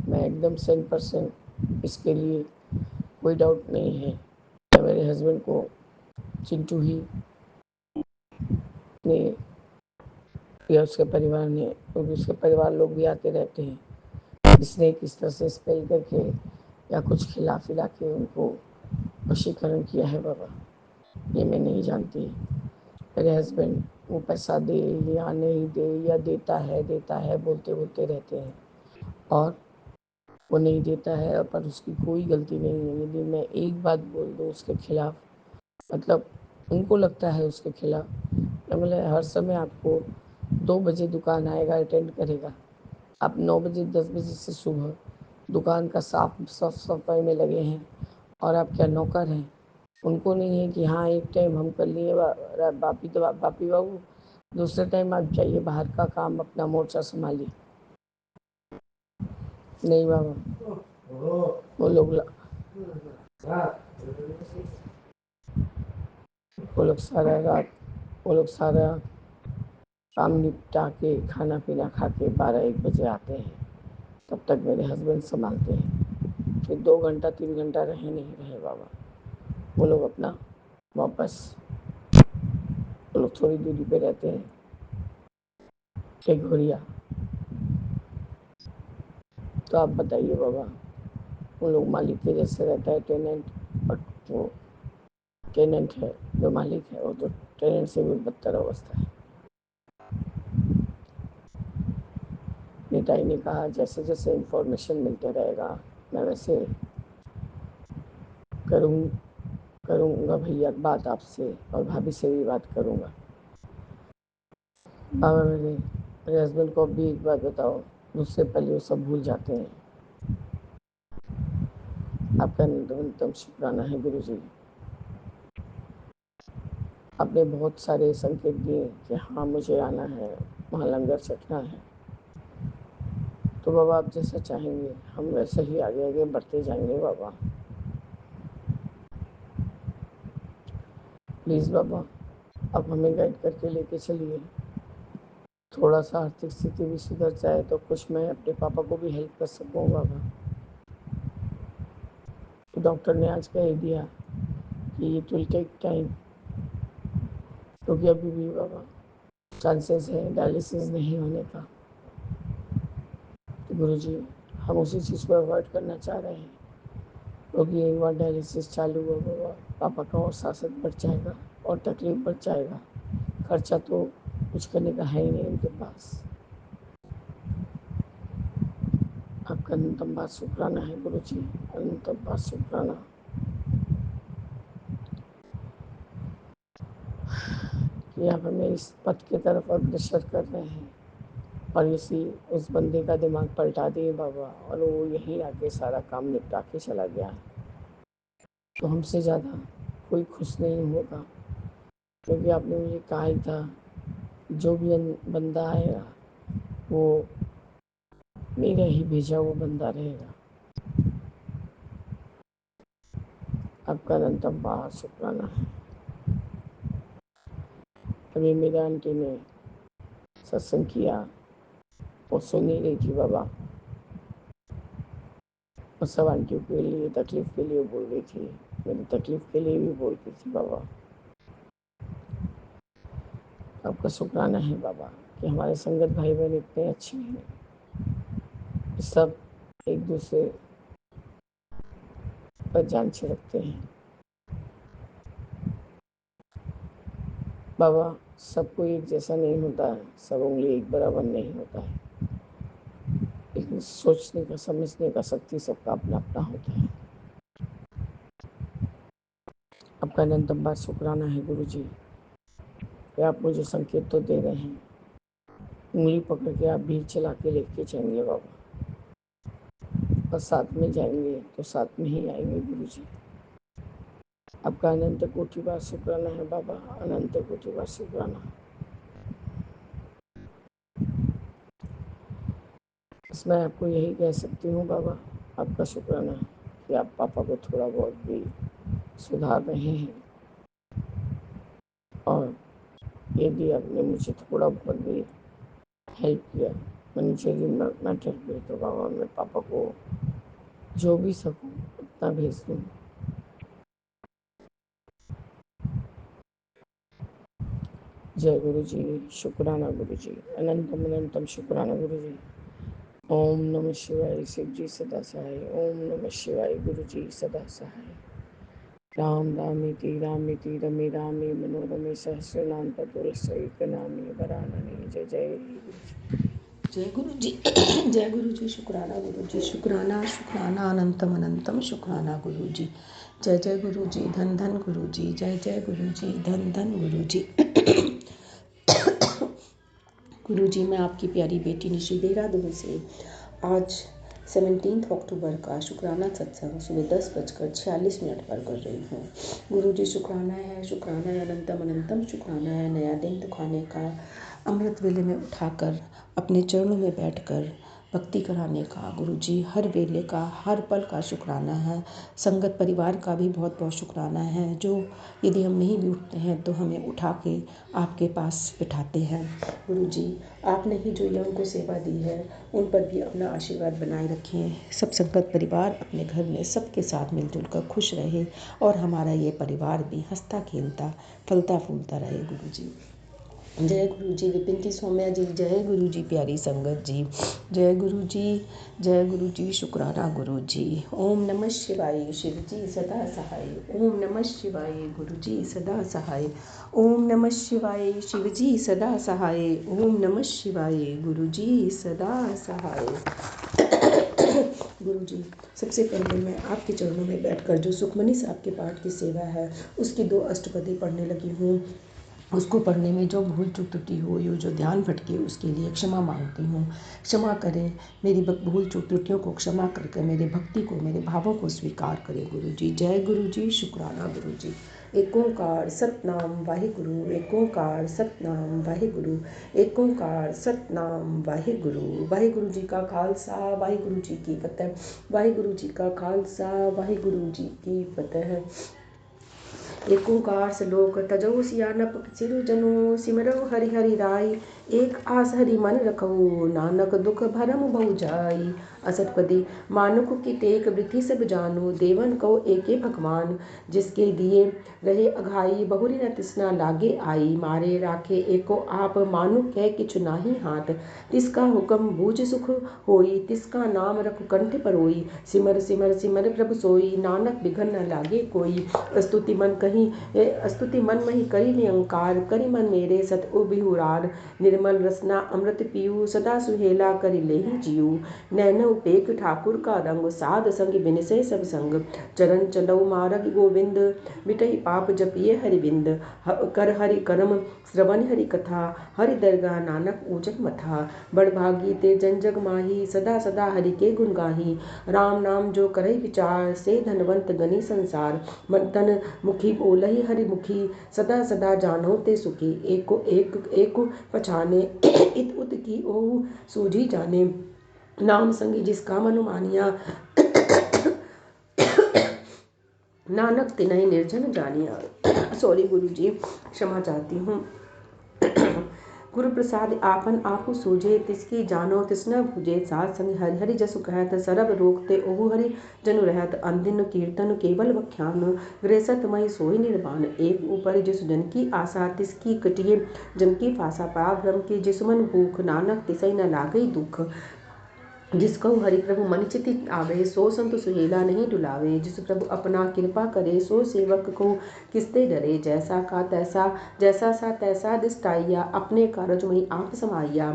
मैं एकदम 100% इसके लिए कोई डाउट नहीं है। मेरे हस्बैंड को चिंटू ही ने या उसके परिवार ने, क्योंकि उसके परिवार लोग भी आते रहते हैं, इसने किस तरह से स्पेल करके या कुछ खिला पिला के उनको वशीकरण किया है बाबा, ये मैं नहीं जानती। मेरे हस्बैंड वो पैसा दे या नहीं दे या देता है बोलते बोलते रहते हैं, और वो नहीं देता है पर उसकी कोई गलती नहीं है। यदि मैं एक बात बोल दूँ उसके खिलाफ, मतलब उनको लगता है उसके खिलाफ, मतलब हर समय आपको 2 बजे दुकान आएगा, अटेंड करेगा। आप 9 बजे 10 बजे से सुबह दुकान का साफ सफाई में लगे हैं और आप क्या नौकर हैं? उनको नहीं है कि हाँ एक टाइम हम कर लिए बापी बाबू, दूसरे टाइम आप जाइए बाहर का काम अपना मोर्चा संभालिए। नहीं बाबा वो लोग वो लोग सारा काम निपटा के खाना पीना खा के 12-1 बजे आते हैं। तब तक मेरे हस्बैंड संभालते हैं। फिर 2 घंटा 3 घंटा रहे नहीं रहे बाबा, वो लोग अपना वापस, वो लोग थोड़ी दूरी पे रहते हैं, एक घोरिया। तो आप बताइए बाबा, वो लोग मालिक के जैसे रहता है टेनेंट, और जो टेनेंट है, जो मालिक है, वो तो टेनेंट से भी बदतर अवस्था है। निताई ने कहा जैसे जैसे इंफॉर्मेशन मिलते रहेगा मैं वैसे करूँगा भैया बात आपसे, और भाभी से भी बात करूँगा। बाबा मेरे हस्बैंड को भी एक बात बताओ, मुझसे पहले वो सब भूल जाते हैं। आपका निरंतर शुक्राना है गुरु जी। आपने बहुत सारे संकेत दिए कि हाँ मुझे आना है, वहाँ लंगर चखना है। तो बाबा आप जैसा चाहेंगे हम वैसे ही आगे आगे बढ़ते जाएंगे बाबा। प्लीज़ बाबा आप हमें गाइड करके लेके चलिए। थोड़ा सा आर्थिक स्थिति भी सुधर जाए तो कुछ मैं अपने पापा को भी हेल्प कर सकूँ बाबा। डॉक्टर ने आज कह दिया कि इट विल टेक टाइम, क्योंकि अभी भी बाबा चांसेस है डायलिसिस नहीं होने का। तो गुरुजी हम उसी चीज़ को अवॉइड करना चाह रहे हैं, क्योंकि एक बार डायलिसिस चालू हुआ बाबा, पापा का और सांसत बढ़ जाएगा और तकलीफ बढ़ जाएगा। खर्चा तो कुछ करने का है ही नहीं उनके पास। आपका अनंतम बात शुक्राना है गुरुजी, अनंतम बात शुक्राना कि आप हमें इस पथ की तरफ अग्रसर कर रहे हैं, और इसी उस बंदे का दिमाग पलटा दिए बाबा, और वो यहीं आके सारा काम निपटा के चला गया। तो हमसे ज़्यादा कोई खुश नहीं होगा, क्योंकि आपने मुझे कहा ही था जो भी बंदा आएगा वो मेरा ही भेजा वो बंदा रहेगा। आपका अनंतम बात शुक्राना है। अभी मेरी आंटी ने सत्संग किया, वो सुन नहीं रही थी बाबा, और सब आंटियों के लिए तकलीफ़ के लिए बोल रही थी, मेरी तकलीफ़ के लिए भी बोल रही थी बाबा। आपका शुक्राना है बाबा कि हमारे संगत भाई बहन इतने अच्छे हैं, सब एक दूसरे पर जान छिड़कते हैं। बाबा सबको एक जैसा नहीं होता है, सब उंगली एक बराबर नहीं होता है, लेकिन सोचने का समझने का शक्ति सबका अपना अपना होता है। आपका अनंतम बात शुक्राना है गुरु जी कि आप मुझे संकेत तो दे रहे हैं, उंगली पकड़ के आप भीड़ चला के लेके जाएंगे बाबा, और साथ में जाएंगे तो साथ में ही आएंगे गुरु जी। आपका अनंत कोटि बार शुक्राना है बाबा, अनंत कोटि बार शुक्राना। इसमें आपको यही कह सकती हूँ बाबा, आपका शुक्राना है कि आप पापा को थोड़ा बहुत भी सुधार रहे हैं, और यदि आपने मुझे थोड़ा बहुत भी हेल्प किया मनीषरी मैटर पे, तो बाबा मैं पापा को जो भी सकूँ उतना भेज दूँ। जय गुरु जी, शुक्राना गुरु जी, अनंतम अनंतम शुक्राना गुरु जी। ओम नमः शिवाय, शिव जी सदा सहाय। ओम नमः शिवाय, गुरु जी सदा सहाय। राम रामेति रामेति रमे रामे मनोरमे सहस्रनाम तत्तुल्यस्य नामे वरानने। जय जय जय गुरु जी। जय गुरु जी, शुक्राना गुरु जी, शुक्राना शुक्राना अनंतम अनंतम शुक्राना गुरु जी। जय जय गुरु जी, धन धन गुरु जी, जय जय गुरु जी, धन धन गुरु जी। गुरु जी, मैं आपकी प्यारी बेटी निशि देहरादून से आज 17 अक्टूबर का शुक्राना सत्संग सुबह 10:46 पर कर रही हूँ। गुरु जी शुक्राना है, शुक्राना है, अनंतम अनंतम शुक्राना है। नया दिन दिखाने का अमृत वेले में उठाकर अपने चरणों में बैठकर भक्ति कराने का गुरुजी हर वेले का हर पल का शुक्राना है। संगत परिवार का भी बहुत बहुत शुक्राना है, जो यदि हम नहीं भी उठते हैं तो हमें उठा के आपके पास बिठाते हैं। गुरुजी आपने ही जो यंग को सेवा दी है उन पर भी अपना आशीर्वाद बनाए रखें। सब संगत परिवार अपने घर में सबके साथ मिलजुल कर खुश रहे और हमारा ये परिवार भी हंसता खेलता फलता फूलता रहे। गुरुजी जय गुरु जी। विपिन जी, सौम्या जी, जय गुरु जी। प्यारी संगत जी, जय गुरु जी, जय गुरु जी। शुक्राना गुरु जी। ओम नमः शिवाय। शिव जी सदा सहाय। ओम नमः शिवाय। गुरु जी सदा सहाय। ओम नमः शिवाय। शिव जी सदा सहाय। ओम नमः शिवाय। गुरु जी सदा सहाय। गुरु जी सबसे पहले मैं आपके चरणों में बैठकर जो सुखमनी साहब के पाठ की सेवा है उसकी 2 अष्टपदी पढ़ने लगी हूँ। उसको पढ़ने में जो भूल चूक त्रुटि हो या जो ध्यान भटके उसके लिए क्षमा मांगती हूँ। क्षमा करें मेरी भूल चूक त्रुटियों को, क्षमा करके मेरे भक्ति को, मेरे भावों को स्वीकार करें। गुरु जी जय गुरु जी। शुक्राना गुरु जी। एक ओंकार सतनाम वाहिगुरु। एक ओंकार सतनाम वाहिगुरु। एक ओंकार सतनाम वाहिगुरु। वाहिगुरु जी का खालसा वाहिगुरु जी की फतेह। वाहिगुरु जी का खालसा वाहिगुरु जी की फतेह। एक ओंकार सलोक तजो सियानप सिरु जनो सिमरौ हरि हरि राय। एक आस हरि मन रखो नानक दुख भरम भउ जाई। असतपदी मानुख की टेक वृथि सब जानो देवन को एके भगवान। जिसके दिए रहे अघाई बहुरी न तिसना लागे आई। मारे राखे एको आप मानुख कह किछु नाही हाथ। तिसका हुक्म बूझ सुख होई तिसका नाम रख कंठ परोई। सिमर सिमर सिमर प्रभु सोई नानक बिघन न लागे कोई। स्तुति मन मही करी नियंकार करी मन मेरे सत उबिहुरार। निर्मल रसना अमृत पीयू सदा सुहेला करी लेहि जियू। नैन उपेक ठाकुर का रंग साध संग बिनसे सब संग। चरण चलऊ मारग गोविंद मिटई पाप जपिए हरिविंद। कर हरि करम श्रवण हरि कथा हरि दरगाह नानक ऊंचक मथा। बड़भागी ते जन जग माही सदा सदा हरि के गुण गाही। राम नाम जो करई विचार से धनवंत गनी संसार। मन तन मुखी बोलहि हरि मुखी सदा सदा जानो ते सुखी। एको एको पछाने इत उत की ओहु सूझी जाने। नाम संगी जिसका मनु मानिया नानक तिनहि निर्जन जानिया। सॉरी गुरु जी, क्षमा चाहती हूँ। गुरु प्रसाद आपन आपु सूझे तिसकी जानो तिसना भुजे। साध संग हरि हरि जसु कहत सरब रोकते ओहु हरि जनु रहत। अंदिन कीर्तन केवल व्याख्यान गृहसत मई सोई निर्वाण। एक ऊपर जिस जन की आशा तिसकी कटिए जन की फासा। पराब्रह्म की जिस मन भूख नानक तिसई न लागई दुख। जिसको हरि प्रभु मन चिति आवे सो संत सुहेला नहीं डुलावे। जिस प्रभु अपना कृपा करे सो सेवक को किसते डरे। जैसा का तैसा जैसा सा तैसा दिसटाइया अपने कारज में आप समाइया।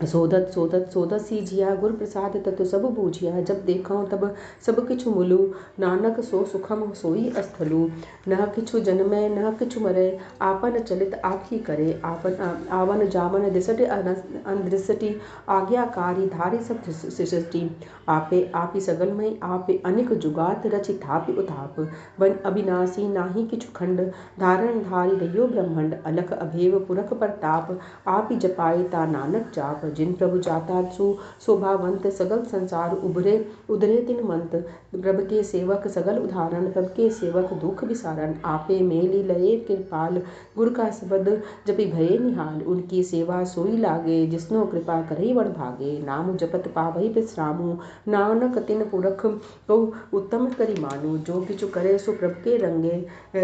सोदत सोदत सोदत सीझिया गुर प्रसाद तत्व सब बूझिया। जब देखो तब सब किछु मुलु नानक सो सुखम सोई अस्थलु। न किछु जन्मे न किछु मरे आपन चलित आप ही करे। आपन आवन जावन दिसटि अनदृष्टि आज्ञाकारी धारी सब सृष्टि। आपे आपी सगल में आपे अनेक जुगात रचि थापि उताप। वन अविनाशी नाही किछु खंड धारण धारी रहियो ब्रह्मंड। अलख अभेव पुरख प्रताप आप ही जपाए ता नानक जाप। जिन प्रभु जाता शोभावंत सगल संसार उधरे तिन मंत। प्रभु के सेवक सगल उदाहरण प्रभु के सेवक दुख विसारण। आपे मेली लये कृपाल गुरु का शब्द जपि भये निहाल। उनकी सेवा सोई लागे जिसनो कृपा करई वड भागे। नाम जपत पावई विश्रामु नानक तिन पुरख को उत्तम करी मानु। जो किछु करे सो प्रभु के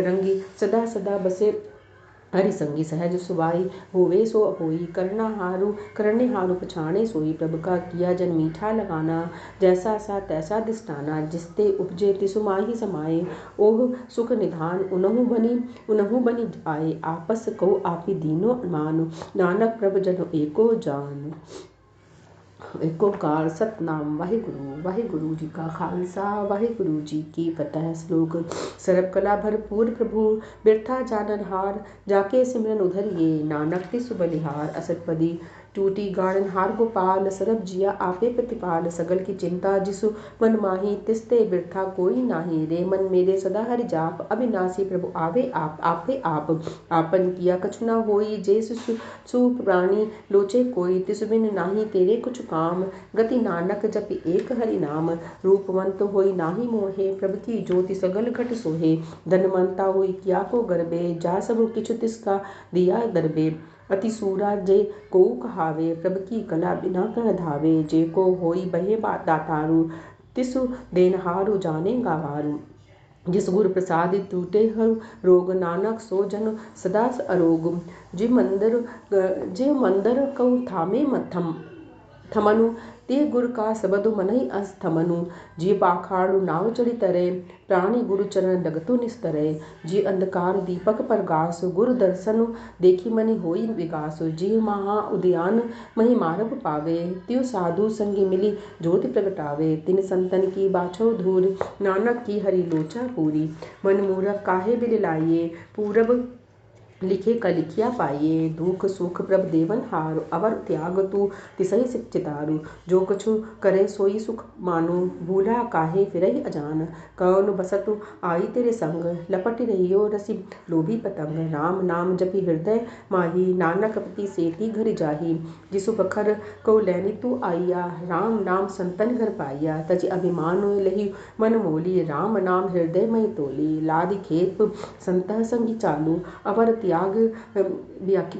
रंगी सदा सदा बसे हरि संगी। सहज सुबाई होवे सो होई करने हारु पछाणे सोई। प्रभु का किया जन मीठा लगाना जैसा सा तैसा दिष्टाना। जिसते उपजे तिसु माही समाये ओह सुख निधान। उनहु बनी आए आपस को आपी दीनो मान। नानक प्रभु जन एको जान। एक ओंकार सतनाम वाहिगुरु। वाहिगुरु जी का खालसा वाहिगुरु जी की फतेह। श्लोक सर्व कला भरपूर प्रभु बिरथा जानन हार। जाके सिमरन उधरिए नानक तिसु बलिहार। असतपदी टूटी गाड़न हार गोपाल, सरब जिया आपे प्रतिपाल। सगल की चिंता जिसु मन माही, तिसते बिरथा कोई नाही। रे मन मेरे सदा हरि जाप, अविनाशी प्रभु आवे आप आपे आप। आपन किया कछु न होई, जे सु प्राणी लोचे कोई। तिस बिन नाही तेरे कुछ काम, गति नानक जपि एक हरि नाम। रूपवंत होई नाही मोहे, प्रभु की ज्योति सगल घट सोहे। धनवंता होई किया को गर्बे, जा सब किछु तिसका दिया दरबे। अति सूरा जे को कहावे, प्रभु की कला बिना कह धावे। जे को होई बहे दातारू, तिसु देनहारु जाने गावारू। जिस गुर प्रसाद टूटे हर रोग, नानक सो जन सदा अरोग। जे मंदर कौ थामे थमनु, ते गुर का सबदु मनहि अस्थमनु। जे पाखाड़ु नाव चढ़ी तरे, प्राणी गुरु चरण लगतु निस्तरे। जे अंधकार दीपक परगास, गुरु दर्शन देखी मनि होई विगास। जे महा उद्यान महि मार्ग पावे, त्यो साधु संगी मिली ज्योति प्रगटावे। तिन संतन की बाछौ धूर, नानक की हरि लोचा पूरी। मन मूरख काहे बिल लाइए, पूरब लिखे कलिखिया पाइये। दुख सुख प्रभ देवन हारु, अवर त्याग तू तिसहि चितारू। जो कछु करे सोई सुख मानु, भूला काहे फिरहि अजान। कौन बसतु आई तेरे संग, लपट रहियो रसि लोभी पतंग। राम नाम जपि हृदय माही, नानक पति सेती घर जाही। जिसु बखर को लैनी तू आइया, राम नाम संतन घर पाइया। तज अभिमान लही मन मोली, राम नाम हृदय मई तोली। लादि खेप संतह संगी चालू, अवर त्याग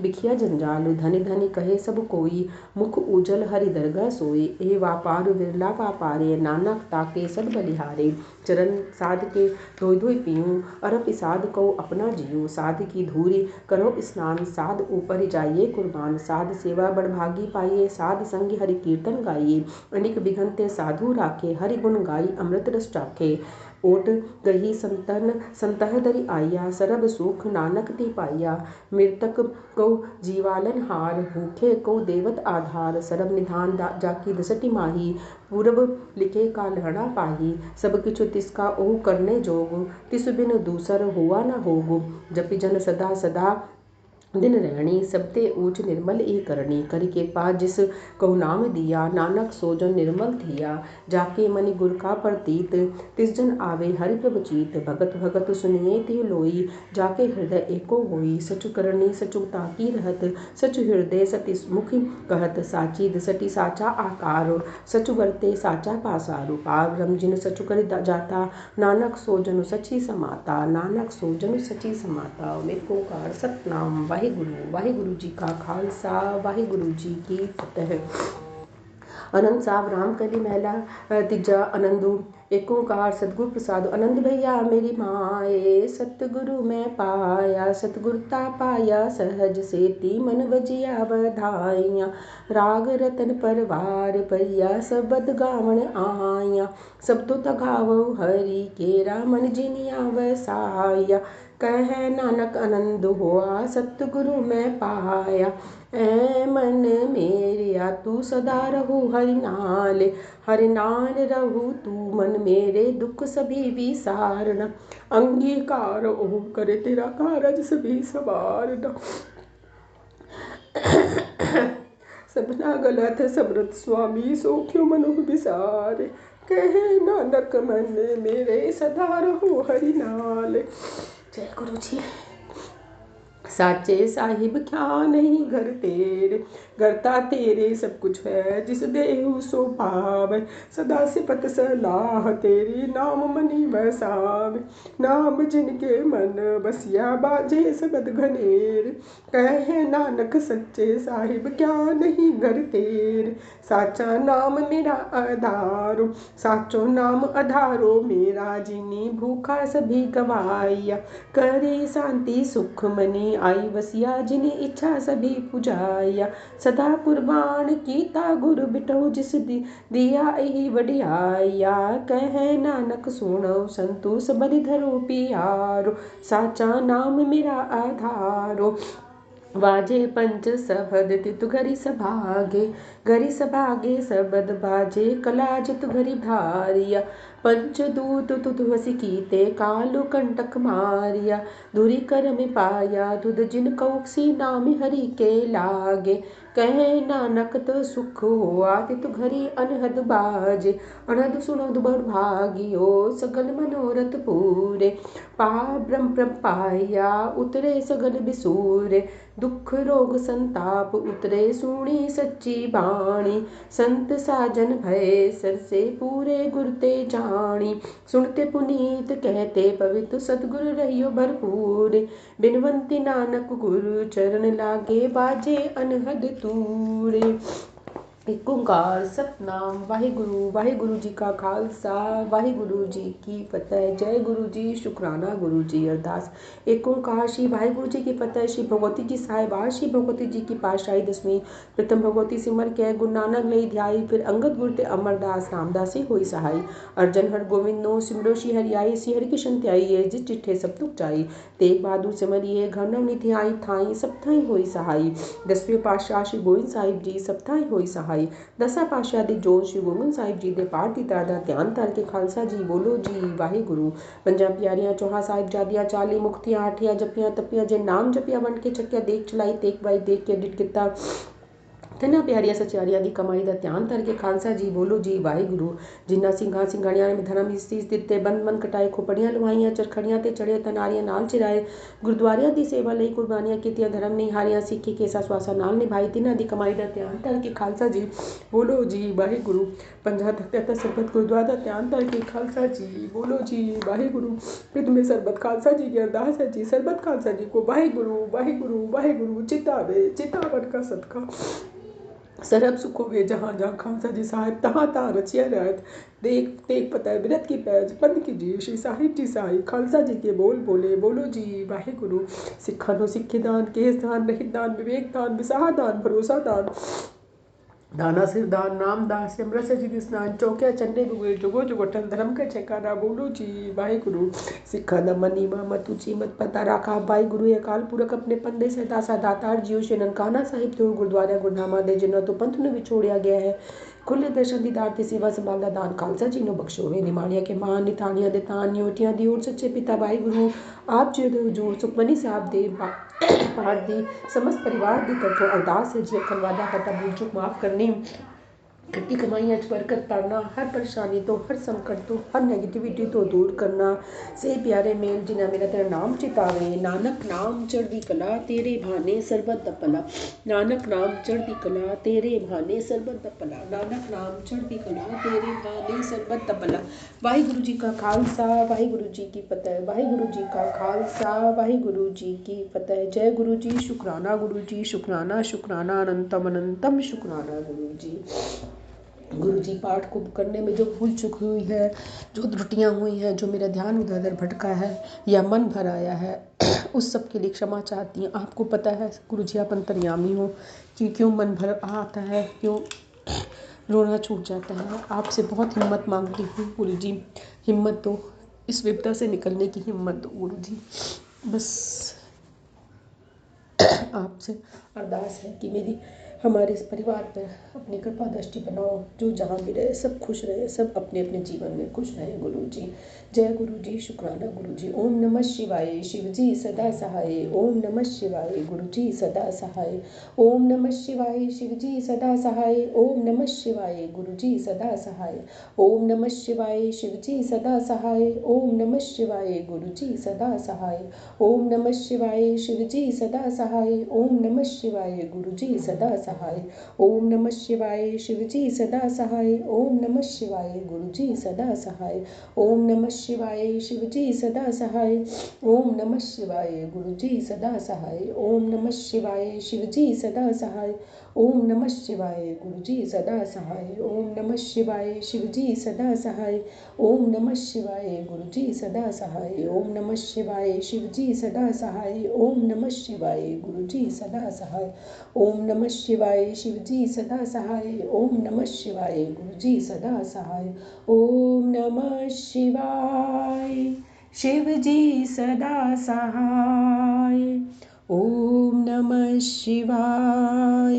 बिखिया जंजाल। धनि धनि कहे सब कोई, मुख उजल हरि दरगह सोई। ए व्यापार विरला व्यापारे, नानक ताके सब बलिहारे। चरण साध के धोई धोई पीऊँ, अरपि साध को अपना जियो। साध की धूरी करो स्नान, साध ऊपर जाइए कुर्बान। साध सेवा बड़भागी पाइए, साध संग हरि कीर्तन गाइए। अनेक विघ्न ते साधु राखे, हरि गुण गाई अमृत रस चाखे। ओट गही संतह दरि आइया, सरब सुख नानक ते पाइया। मृतक को जीवालन हार, भूखे को देवत आधार। सरब निधान जाकी दसटी माही, पूरब लिखे का लहड़ा पाही। सब किछु तिसका ओहु करने जोगु, तिस बिन दूसर हुआ न होगु। जपि जन सदा सदा दिन रहनी, सबते ऊंच निर्मल ए करनी। करि कृपा जिस कहु नाम दिया, नानक सो जन निर्मल थिया। जाके मनि गुर का प्रतीत, तिस जन आवे हरि प्रभु चीत। भगत भगत सुनिए ते लोई, जाके हृदय एको होई। सचु करनी सचु ताकी रहत, सचु हृदय सति मुख कहत। साची दसटी साचा आकार, सचु बरते साचा पासारु। पार ब्रह्म जिन सचु कर जाता, नानक सो जनु सची समाता। नानक सो जनु सची समाता। मेरे ओंकार सतनाम वाहिगुरु जी का खालसा, वाहिगुरु जी की फतेह। आनंद साहब राम कली महला तीजा आनंदू। एक ओंकार सतगुरु प्रसाद। आनंद भैया मेरी माए, सतगुरु मैं पाया। सतगुरता पाया सहज सेती, मन बजिया बधाइया। राग रतन परवार भैया, सबद गावण आया। सब तो तगावो हरि केरा, मन जिनिया वसाया। कह नानक आनंद हुआ, सतगुरु मैं पाया। ऐ मन मेरिया तू सदा रहू हरि नाल। हरि नाल रहू तू मन मेरे, दुख सभी विसारना। अंगीकार ओ करे तेरा कारज सभी सवारना। सबना गलत समृत स्वामी, सो क्यों मनु विसारे। कहे नानक मन मेरे, सदा रहू हरि नाल। जय गुरु जी। साचे साहिब क्या नहीं घर तेरे, घरता तेरे सब कुछ है, जिस देहु सो पावे। सदा सिफत सलाह तेरी, नाम मनि बसावे। नाम जिनके मन बसिया, बाजे सबद घनेर। कहे नानक सच्चे साहिब क्या नहीं घर तेरे। साचा नाम मेरा आधारो, साचो नाम आधारो मेरा। जिनी भूखा सभी गवाइया, करे शांति सुख मनी आई। वसिया जिनी इच्छा सभी पुजाया, सदा कुर्बान कीता गुरु बिटो। जिस दिया यही वडियाया, कहे नानक सुनो संतु सबद धरो पियारो। साचा नाम मेरा आधारो, वाजे पंच सबद तितु घरी सभागे। घरी सभागे सबद बाजे कला जित घरी भारिया पंचदूत तुतुवसी कीते कालु कंटक मारिया धुरी कर में पाया दुध जिन कौसी नाम हरि के लागे कहे नानक तो सुख हुआ तितु घरी अनहद बाजे अनहद सुनद बड़ भागियो सगल मनोरथ पूरे ब्रह्म पाया उतरे सगल बिसूरे दुख रोग संताप उतरे सुनी सच्ची बाणी संत साजन भय सर से पूरे गुरते जानी सुनते पुनीत कहते पवित्र सतगुरु रहियो भरपूर बिनवंती नानक गुरु चरण लागे बाजे अनहद तूरे। एक ओंकार सतनाम वाहिगुरु जी का खालसा वाहिगुरु जी की फतेह। जय गुरु जी शुकराना गुरु जी अरदास। एक ओंकार श्री वाहिगुरु जी की फतेह। श्री भगवती जी साहिबा श्री भगवती जी की पातशाही दसवीं प्रथम भगवती सिमर के गुरु नानक लई ध्याई फिर अंगद गुरु ते अमरदास रामदासी होई सहाई अर्जन हर गोविंदो सिमरो श्री हरियाई श्री हरिकृष्ण त्याई जिस चिट्ठे सब तुक जाई तेग बहादुर सिमरिए घर निधि आई थाई सब थाई होई सहाई। दसवें पातशाह श्री गोविंद साहिब जी सब थाई होई सहाई। दसा पातशाह दी जोत श्री गोविंद साहिब जी दे पाठ की दा ध्यान धर के खालसा जी बोलो जी वाहिगुरु। पंजा प्यारियां चौहा साहिब जादिया 40 मुक्तियां आठिया जपियां तपिया जे नाम जपिया बन के चक्या देख चलाई तेक बाई देख के डिट किता तना प्यारिया सचारिया दी कमाई का ध्यान करके खालसा जी बोलो जी वाहिगुरु। जिन्ना सिंघा सिंघाणिया में धर्म सीस दिते बंद बंद कटाए खोपड़ियां लुआईयां चरखड़ियां ते चढ़े तनारियां नाल चिराए गुरुद्वारियां दी सेवा लई कुर्बानियां कीतियां धर्म निहारियां सिक्खी केसा स्वासा नाल निभाई तिन्हां दी कमाई का ध्यान करके खालसा जी बोलो जी वाहिगुरु। पंजा तख्ता सरबत गुरुद्वारा का ध्यान करके खालसा जी बोलो जी वाहिगुरु। फिर में सरबत खालसा जी की अरदास है जी सरबत खालसा जी को वाहिगुरु वाहिगुरु वाहिगुरु चितावे चितावन का सदका सरब सुखो वे जहाँ जहाँ खालसा जी साहिब तहाँ तहाँ रचिया रहत देख देख पता है बिरत की पैज पंथ की जी श्री साहिब जी साहिब खालसा जी के बोल बोले बोलो जी वाहिगुरु। सिखा नो सिक्खे दान केस दान रहित दान विवेक दान विसाह दान भरोसा दान दाना सिर दान नाम दान सिमरत से जी स्नान चौकिया चंडे गुगल जुगो जुगोटन धर्म का ठिकाना बोलो जी वाहिगुरु। सिखा न मनी मत ऊंची मत पता राखा भाई गुरु अकाल पुरख अपने पंदे से दासा दातार जियो से ननकाना साहिब तो गुरुद्वारा गुरनामा दे जिन्ना तो पंथ ने विछोड़िया गया है खुले दर्शन दीदार की सेवा संभालना दान खालसा जी नो बख्शोवे निमानिया के मान नितानिया दे तान न्योटियां दी और सच्चे पिता भाई गुरु आप जो सुखमनी साहब दे पाठ दी समस्त परिवार दी तरफों अरदास है जी अखंड वादा खाता भूल चूक माफ करनी खट्टी कमाई अच बरकत पाना हर परेशानी तो हर संकट तो हर नेगेटिविटी तो दूर करना से प्यारे मेल जिन्हें मेरा तेरा नाम चितावे नानक नाम चढ़दी कला तेरे भाने सरबत दपला नानक नाम चढ़दी कला तेरे भाने सरबत दपला नानक नाम चढ़दी कला तेरे भाने सरबत दपला। वाहिगुरु जी का खालसा वाहिगुरु जी की फतेह वाहिगुरु जी का खालसा वाहिगुरु जी की फतेह। जय गुरु जी शुकराना गुरु जी शुकराना शुकराना अनंतम अनंतम शुकराना गुरु जी। गुरु जी पाठ को करने में जो भूल चुक हुई है जो त्रुटियां हुई हैं जो मेरा ध्यान उधर उधर भटका है या मन भर आया है उस सब के लिए क्षमा चाहती हैं। आपको पता है गुरु जी आप अंतर्यामी हो कि क्यों मन भर आता है क्यों रोना छूट जाता है। आपसे बहुत हिम्मत मांगती हूँ गुरु जी हिम्मत दो इस विपदा से निकलने की हिम्मत दो गुरु जी। बस आपसे अरदास है कि मेरी हमारे इस परिवार पर अपनी कृपा दृष्टि बनाओ जो जहाँ भी रहे सब खुश रहे सब अपने अपने जीवन में खुश रहे गुरु जी। जय गुरु जी शुक्राना गुरु जी। ओम नमः शिवाय शिव जी सदा सहाय ओम नमः शिवाय गुरु जी सदा सहाय ओम नमः शिवाय शिव जी सदा सहाय ओम नमः शिवाय गुरु जी सदा सहाय ओम नमः शिवाय शिव जी सदा सहाय ओम नमः शिवाय गुरु जी सदा सहाय ओम नमः शिवाय शिव जी सदा सहाय ओम नमः शिवाय गुरु जी सदा सहाय ओम नमः शिवाय शिव जी सदा सहाय ओम नमः शिवाय गुरु जी सदा सहाय ओम नमः शिवाय शिव जी सदा सहाय ओम नमः शिवाय गुरु जी सदा सहाय ओम नमः शिवाय शिव जी सदा सहाय ओम नमः शिवाय गुरु जी सदा सहाय ओम नमः शिवाय शिव जी सदा सहाय ओम नमः शिवाय गुरु जी सदा सहाय ओम नमः शिवाय शिव जी सदा सहाय ओम नमः शिवाय गुरु जी सदा सहाय ओम नमः शिवाय शिव जी सदा सहाय ओम नमः शिवाय गुरु जी सदा सहाय ओम नमः शिवाय शिव जी सदा सहाय ओम नमः शिवाय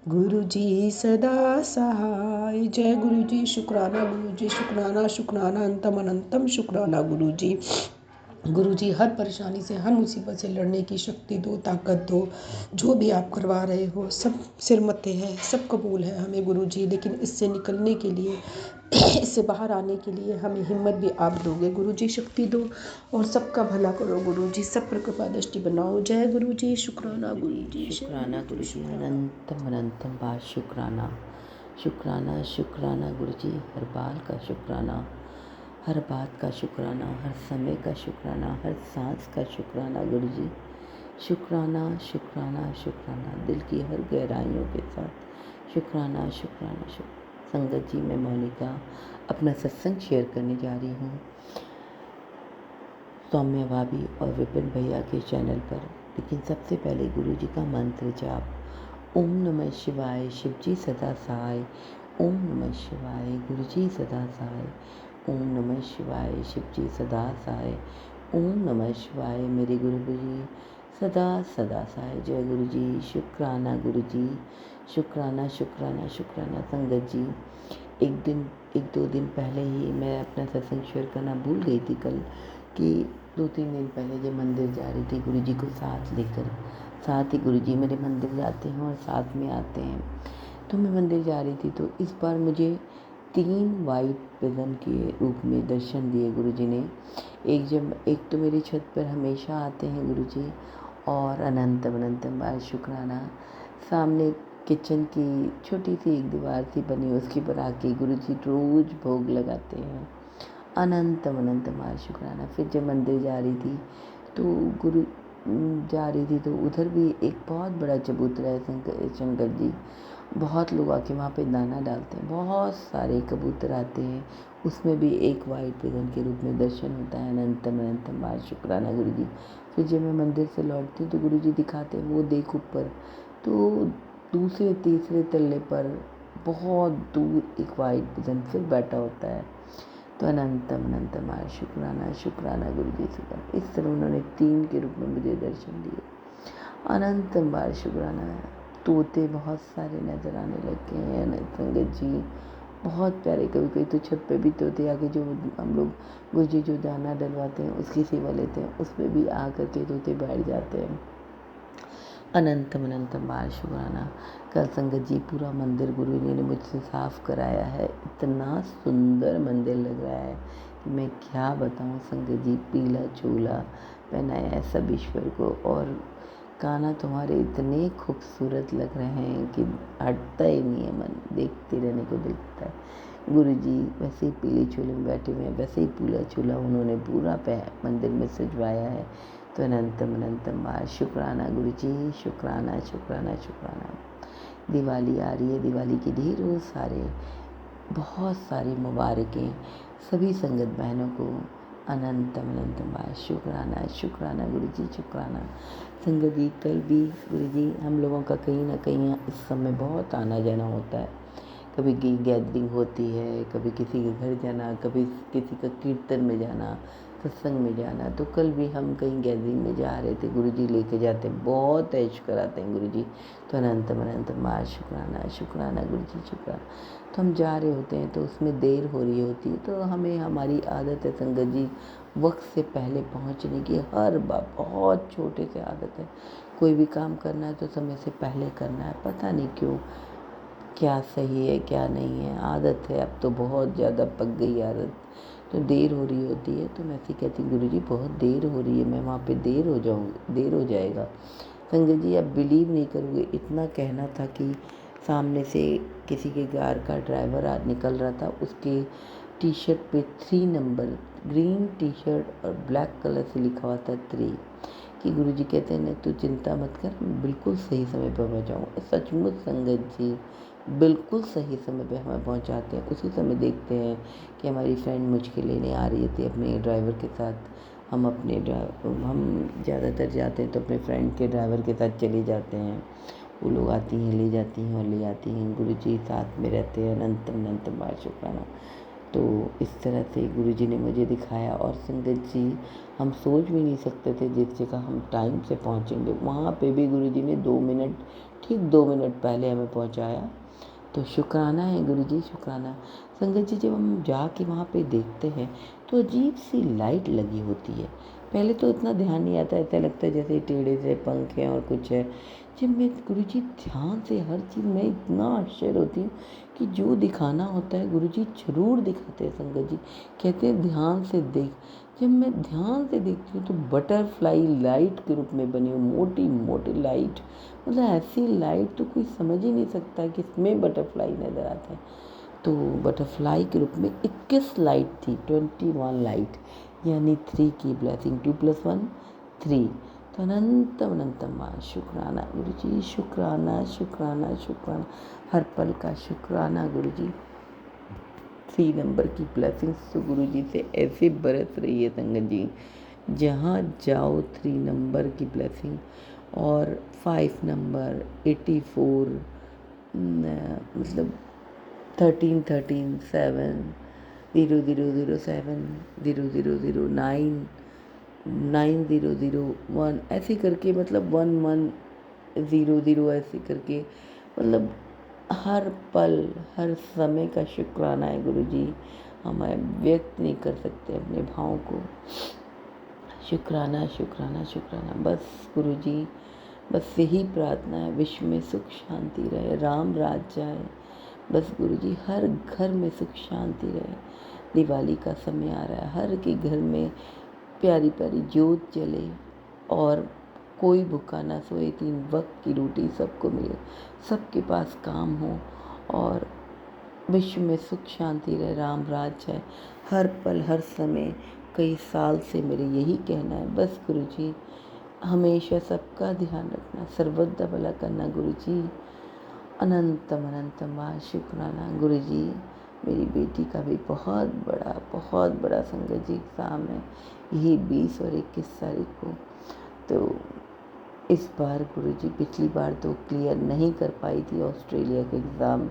गुरु जी सदा सहाय। जय गुरु जी। शुक्राना गुरु जी, शुक्राना शुक्राना अंतम अनंतम शुक्राना गुरु जी। गुरु जी हर परेशानी से, हर मुसीबत से लड़ने की शक्ति दो, ताकत दो। जो भी आप करवा रहे हो सब सिर मत्थे है, सब कबूल है हमें गुरु जी, लेकिन इससे निकलने के लिए इससे बाहर आने के लिए हमें हिम्मत भी आप दोगे गुरु जी, शक्ति दो और सबका भला करो गुरु जी, सब पर कृपा दृष्टि बनाओ। जय गुरु जी। शुक्राना गुरु जी। शुक्राना गुरु जी, अनंतम अनंतम बार शुक्राना। शुक्राना शुक्राना गुरु जी, हर बार का शुक्राना, हर बात का शुक्राना, हर समय का शुक्राना, हर सांस का शुक्राना गुरु जी। शुक्राना शुक्राना शुक्राना, दिल की हर गहराइयों के साथ शुक्राना शुक्राना शुक्राना। संगत जी, मैं मोनिका अपना सत्संग शेयर करने जा रही हूँ सौम्या भाभी और विपिन भैया के चैनल पर। लेकिन सबसे पहले गुरु जी का मंत्र जाप। ओम नमः शिवाय, शिव जी सदा सहाय। ओम नमः शिवाय, गुरु जी सदा सहाय। ओम नमः शिवाय, शिव जी सदा सहाय। ओम नमः शिवाय, मेरे गुरु जी सदा सदा सहाय। जय गुरु जी। शुक्राना गुरु जी, शुक्राना शुक्राना शुक्राना। संगत जी, एक दो दिन पहले ही मैं अपना सत्संग शेयर करना भूल गई थी कल, कि 2-3 दिन पहले जब मंदिर जा रही थी गुरु जी को साथ लेकर, साथ ही गुरु जी मेरे मंदिर जाते हैं और साथ में आते हैं, तो मैं मंदिर जा रही थी। तो इस बार मुझे 3 वाइट पिजन के रूप में दर्शन दिए गुरु जी ने। एक तो मेरी छत पर हमेशा आते हैं गुरु जी, और अनंतम बार शुक्राना। सामने किचन की छोटी सी एक दीवार सी बनी, उसके पर आके गुरु जी रोज़ भोग लगाते हैं। अनंतम बार शुक्राना। फिर जब मंदिर जा रही थी तो उधर भी एक बहुत बड़ा चबूतरा है शंकर जी। बहुत लोग आके वहाँ पे दाना डालते हैं, बहुत सारे कबूतर आते हैं, उसमें भी एक वाइट पिजन के रूप में दर्शन होता है। अनंतम बार शुक्राना गुरु जी। फिर जब मैं मंदिर से लौटती हूँ तो गुरु जी दिखाते हैं, वो देख ऊपर, तो दूसरे तीसरे तल्ले पर बहुत दूर एक वाइट पिजन फिर बैठा होता है। तो अनंतम बार शुक्राना गुरु जी से। इस तरह उन्होंने 3 के रूप में मुझे दर्शन दिए। अनंतम बार शुक्राना। तोते बहुत सारे नज़र आने लगे हैं संगत जी, बहुत प्यारे। कभी तो छत पे भी तोते आके, जो हम लोग गुरु जी जो दाना डलवाते हैं उसकी सेवा लेते हैं, उसमें भी आकर के तोते बैठ जाते हैं। अनंतम बार शुक्राना। कल संगत जी पूरा मंदिर गुरु जी ने मुझसे साफ़ कराया है। इतना सुंदर मंदिर लग रहा है कि मैं क्या बताऊं संगत जी। पीला चोला पहनाया है सब ईश्वर को, और काना तुम्हारे इतने खूबसूरत लग रहे हैं कि हटता ही नहीं है मन, देखते रहने को दिखता है। गुरु जी वैसे ही पीले चोले में बैठे हुए हैं, वैसे ही पीला चोला उन्होंने पूरा मंदिर में सजवाया है। तो अनंतम बार शुक्राना गुरु जी। शुक्राना। दिवाली आ रही है, दिवाली की ढेरों सारे बहुत सारी मुबारकें सभी संगत बहनों को। अनंतम बार शुक्राना गुरु जी। शुक्राना। संगत जी, कल भी गुरु जी हम लोगों का कहीं ना कहीं इस समय बहुत आना जाना होता है। कभी गैदरिंग होती है, कभी किसी के घर जाना, कभी किसी का कीर्तन में जाना, सत्संग में जाना। तो कल भी हम कहीं गैदरिंग में जा रहे थे, गुरु जी लेके जाते हैं, बहुत ऐश कराते हैं गुरु जी। तो अनंतम बार शुक्राना गुरु जी। शुक्राना। तो हम जा रहे होते हैं तो उसमें देर हो रही होती है, तो हमारी आदत है संगत जी वक्त से पहले पहुंचने की, हर बार बहुत छोटे से आदत है। कोई भी काम करना है तो समय से पहले करना है, पता नहीं क्यों, क्या सही है क्या नहीं है, आदत है, अब तो बहुत ज़्यादा पक गई आदत। तो देर हो रही होती है तो मैं ऐसे कहती गुरु जी बहुत देर हो रही है, मैं वहाँ पे देर हो जाएगा। संगत जी आप बिलीव नहीं करोगे, इतना कहना था कि सामने से किसी के कार का ड्राइवर निकल रहा था, उसके टी शर्ट पे 3 नंबर ग्रीन टी शर्ट और ब्लैक कलर से लिखा हुआ था 3, कि गुरु जी कहते हैं तू चिंता मत कर, मैं बिल्कुल सही समय पर पहुँचाऊँगा। सचमुच संगत जी बिल्कुल सही समय पे हमें पहुंचाते हैं। उसी समय देखते हैं कि हमारी फ्रेंड मुझको लेने आ रही थी अपने ड्राइवर के साथ। हम ज़्यादातर जाते हैं तो अपने फ्रेंड के ड्राइवर के साथ चले जाते हैं, वो लोग आती हैं, ले जाती हैं और ले आती हैं। गुरु जी साथ में रहते हैं। अनंतम बार शुक्राना। तो इस तरह से गुरु जी ने मुझे दिखाया। और संगत जी हम सोच भी नहीं सकते थे जिस जगह हम टाइम से पहुँचेंगे वहाँ पे भी गुरुजी ने 2 मिनट, ठीक 2 मिनट पहले हमें पहुँचाया। तो शुक्राना है गुरुजी, शुक्राना। संगत जी, जब हम जाके वहाँ पे देखते हैं तो अजीब सी लाइट लगी होती है। पहले तो इतना ध्यान नहीं आता, ऐसा लगता है जैसे टेढ़े से पंख हैं और कुछ है। जब मैं गुरुजी ध्यान से हर चीज़ में इतना आश्चर्य होती हूँ कि जो दिखाना होता है गुरुजी ज़रूर दिखाते हैं। संगत जी कहते हैं ध्यान से देख। जब मैं ध्यान से देखती हूँ तो बटरफ्लाई लाइट के रूप में बनी हो, मोटी मोटी लाइट, मतलब ऐसी लाइट तो कोई समझ ही नहीं सकता कि इसमें बटरफ्लाई नज़र आता है। तो बटरफ्लाई के रूप में 21 लाइट थी, 21 लाइट, यानी 3 की ब्लेसिंग, 2 + 1 3। तो अनंतम अनंतम शुक्राना गुरुजी, शुक्राना शुक्राना शुक्राना, हर पल का शुक्राना गुरुजी। 3 नंबर की ब्लेसिंग्स तो गुरुजी से ऐसे बरस रही है संगत जी, जहाँ जाओ 3 नंबर की ब्लेसिंग। और 5 नंबर, 84, मतलब 13 13 7 0 0 0 7 0 0 0 9 9 0 0 1 ऐसे करके, मतलब 1 1 0 0 ऐसे करके, मतलब हर पल हर समय का शुक्राना है गुरुजी। हम व्यक्त नहीं कर सकते अपने भावों को। शुक्राना शुक्राना शुक्राना। बस गुरुजी, बस यही प्रार्थना है, विश्व में सुख शांति रहे, राम राज जाए। बस गुरुजी, हर घर में सुख शांति रहे। दिवाली का समय आ रहा है, हर के घर में प्यारी प्यारी ज्योत जले और कोई भूखा ना सोए, 3 वक्त की रोटी सबको मिले, सबके पास काम हो और विश्व में सुख शांति रहे, राम राज जाए हर पल हर समय। कई साल से मेरे यही कहना है। बस गुरुजी, हमेशा सबका ध्यान रखना, सर्वदा भला करना गुरुजी। अनंतम अनंतम शुक्राना गुरुजी। मेरी बेटी का भी बहुत बड़ा संगत जी एग्ज़ाम है, यही 20 और 21 तारीख को। तो इस बार गुरुजी, पिछली बार तो क्लियर नहीं कर पाई थी ऑस्ट्रेलिया का एग्ज़ाम,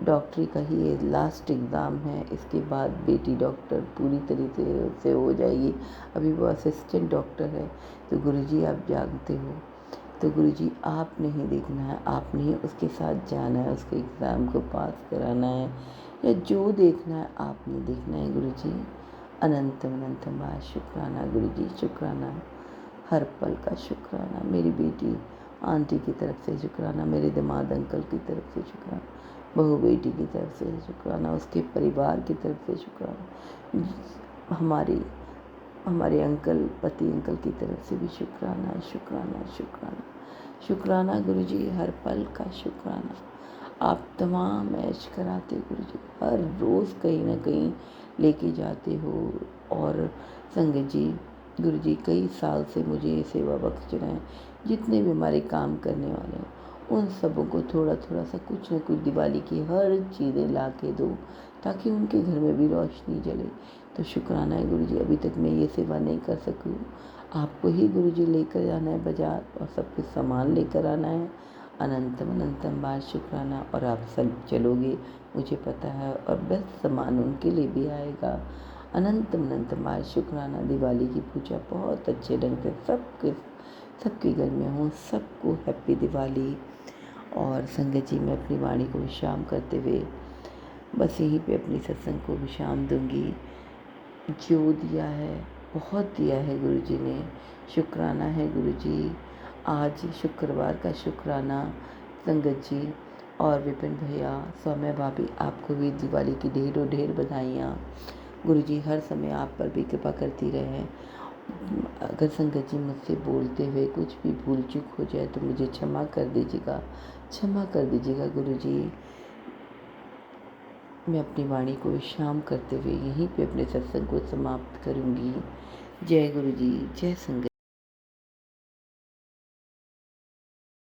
डॉक्टरी का ही ये लास्ट एग्ज़ाम है। इसके बाद बेटी डॉक्टर पूरी तरीके से हो जाएगी, अभी वो असिस्टेंट डॉक्टर है। तो गुरुजी आप जानते हो, तो गुरुजी आपने ही देखना है, आपने ही उसके साथ जाना है, उसके एग्ज़ाम को पास कराना है, या जो देखना है आपने देखना है गुरुजी। अनंतम अनंतम शुक्राना गुरुजी, शुक्राना, हर पल का शुक्राना। मेरी बेटी आंटी की तरफ से शुक्राना, मेरे दामाद अंकल की तरफ से शुक्राना, बहू बेटी की तरफ से शुक्राना, उसके परिवार की तरफ से शुक्राना, हमारे अंकल, पति अंकल की तरफ से भी शुक्राना शुक्राना शुक्राना शुक्राना गुरुजी, हर पल का शुक्राना। आप तमाम ऐश कराते हो गुरुजी, हर रोज़ कहीं ना कहीं लेके जाते हो। और संगत जी, गुरुजी कई साल से मुझे ये सेवा बख्श रहे हैं, जितने भी हमारे काम करने वाले हैं उन सबों को थोड़ा थोड़ा सा कुछ न कुछ दिवाली की हर चीज़ें ला के दो, ताकि उनके घर में भी रोशनी जले। तो शुक्राना है गुरुजी, अभी तक मैं ये सेवा नहीं कर सकी हूँ। आपको ही गुरुजी लेकर जाना है बाज़ार और सब कुछ सामान लेकर आना है। अनंतम अनंतम बार शुक्राना। और आप सब चलोगे मुझे पता है, और बेस्ट सामान उनके लिए भी आएगा। अनंतम अनंतम बार शुक्राना। दिवाली की पूजा बहुत अच्छे ढंग से सबके घर में हूँ। सबको हैप्पी दिवाली। और संगत जी, मैं अपनी वाणी को विश्राम करते हुए बस यहीं पे अपनी सत्संग को विश्राम दूंगी। जो दिया है बहुत दिया है गुरुजी ने, शुक्राना है गुरुजी। आज शुक्रवार का शुक्राना संगत जी। और विपिन भैया, सौम्या भाभी, आपको भी दिवाली की ढेरों ढेर बधाइयाँ। गुरुजी हर समय आप पर भी कृपा करती रहे। अगर संगत जी मुझसे बोलते हुए कुछ भी भूल चूक हो जाए तो मुझे क्षमा कर दीजिएगा गुरुजी। मैं अपनी वाणी को विश्राम करते हुए यहीं पे अपने सत्संग को समाप्त करूंगी। जय गुरुजी, जय संगत।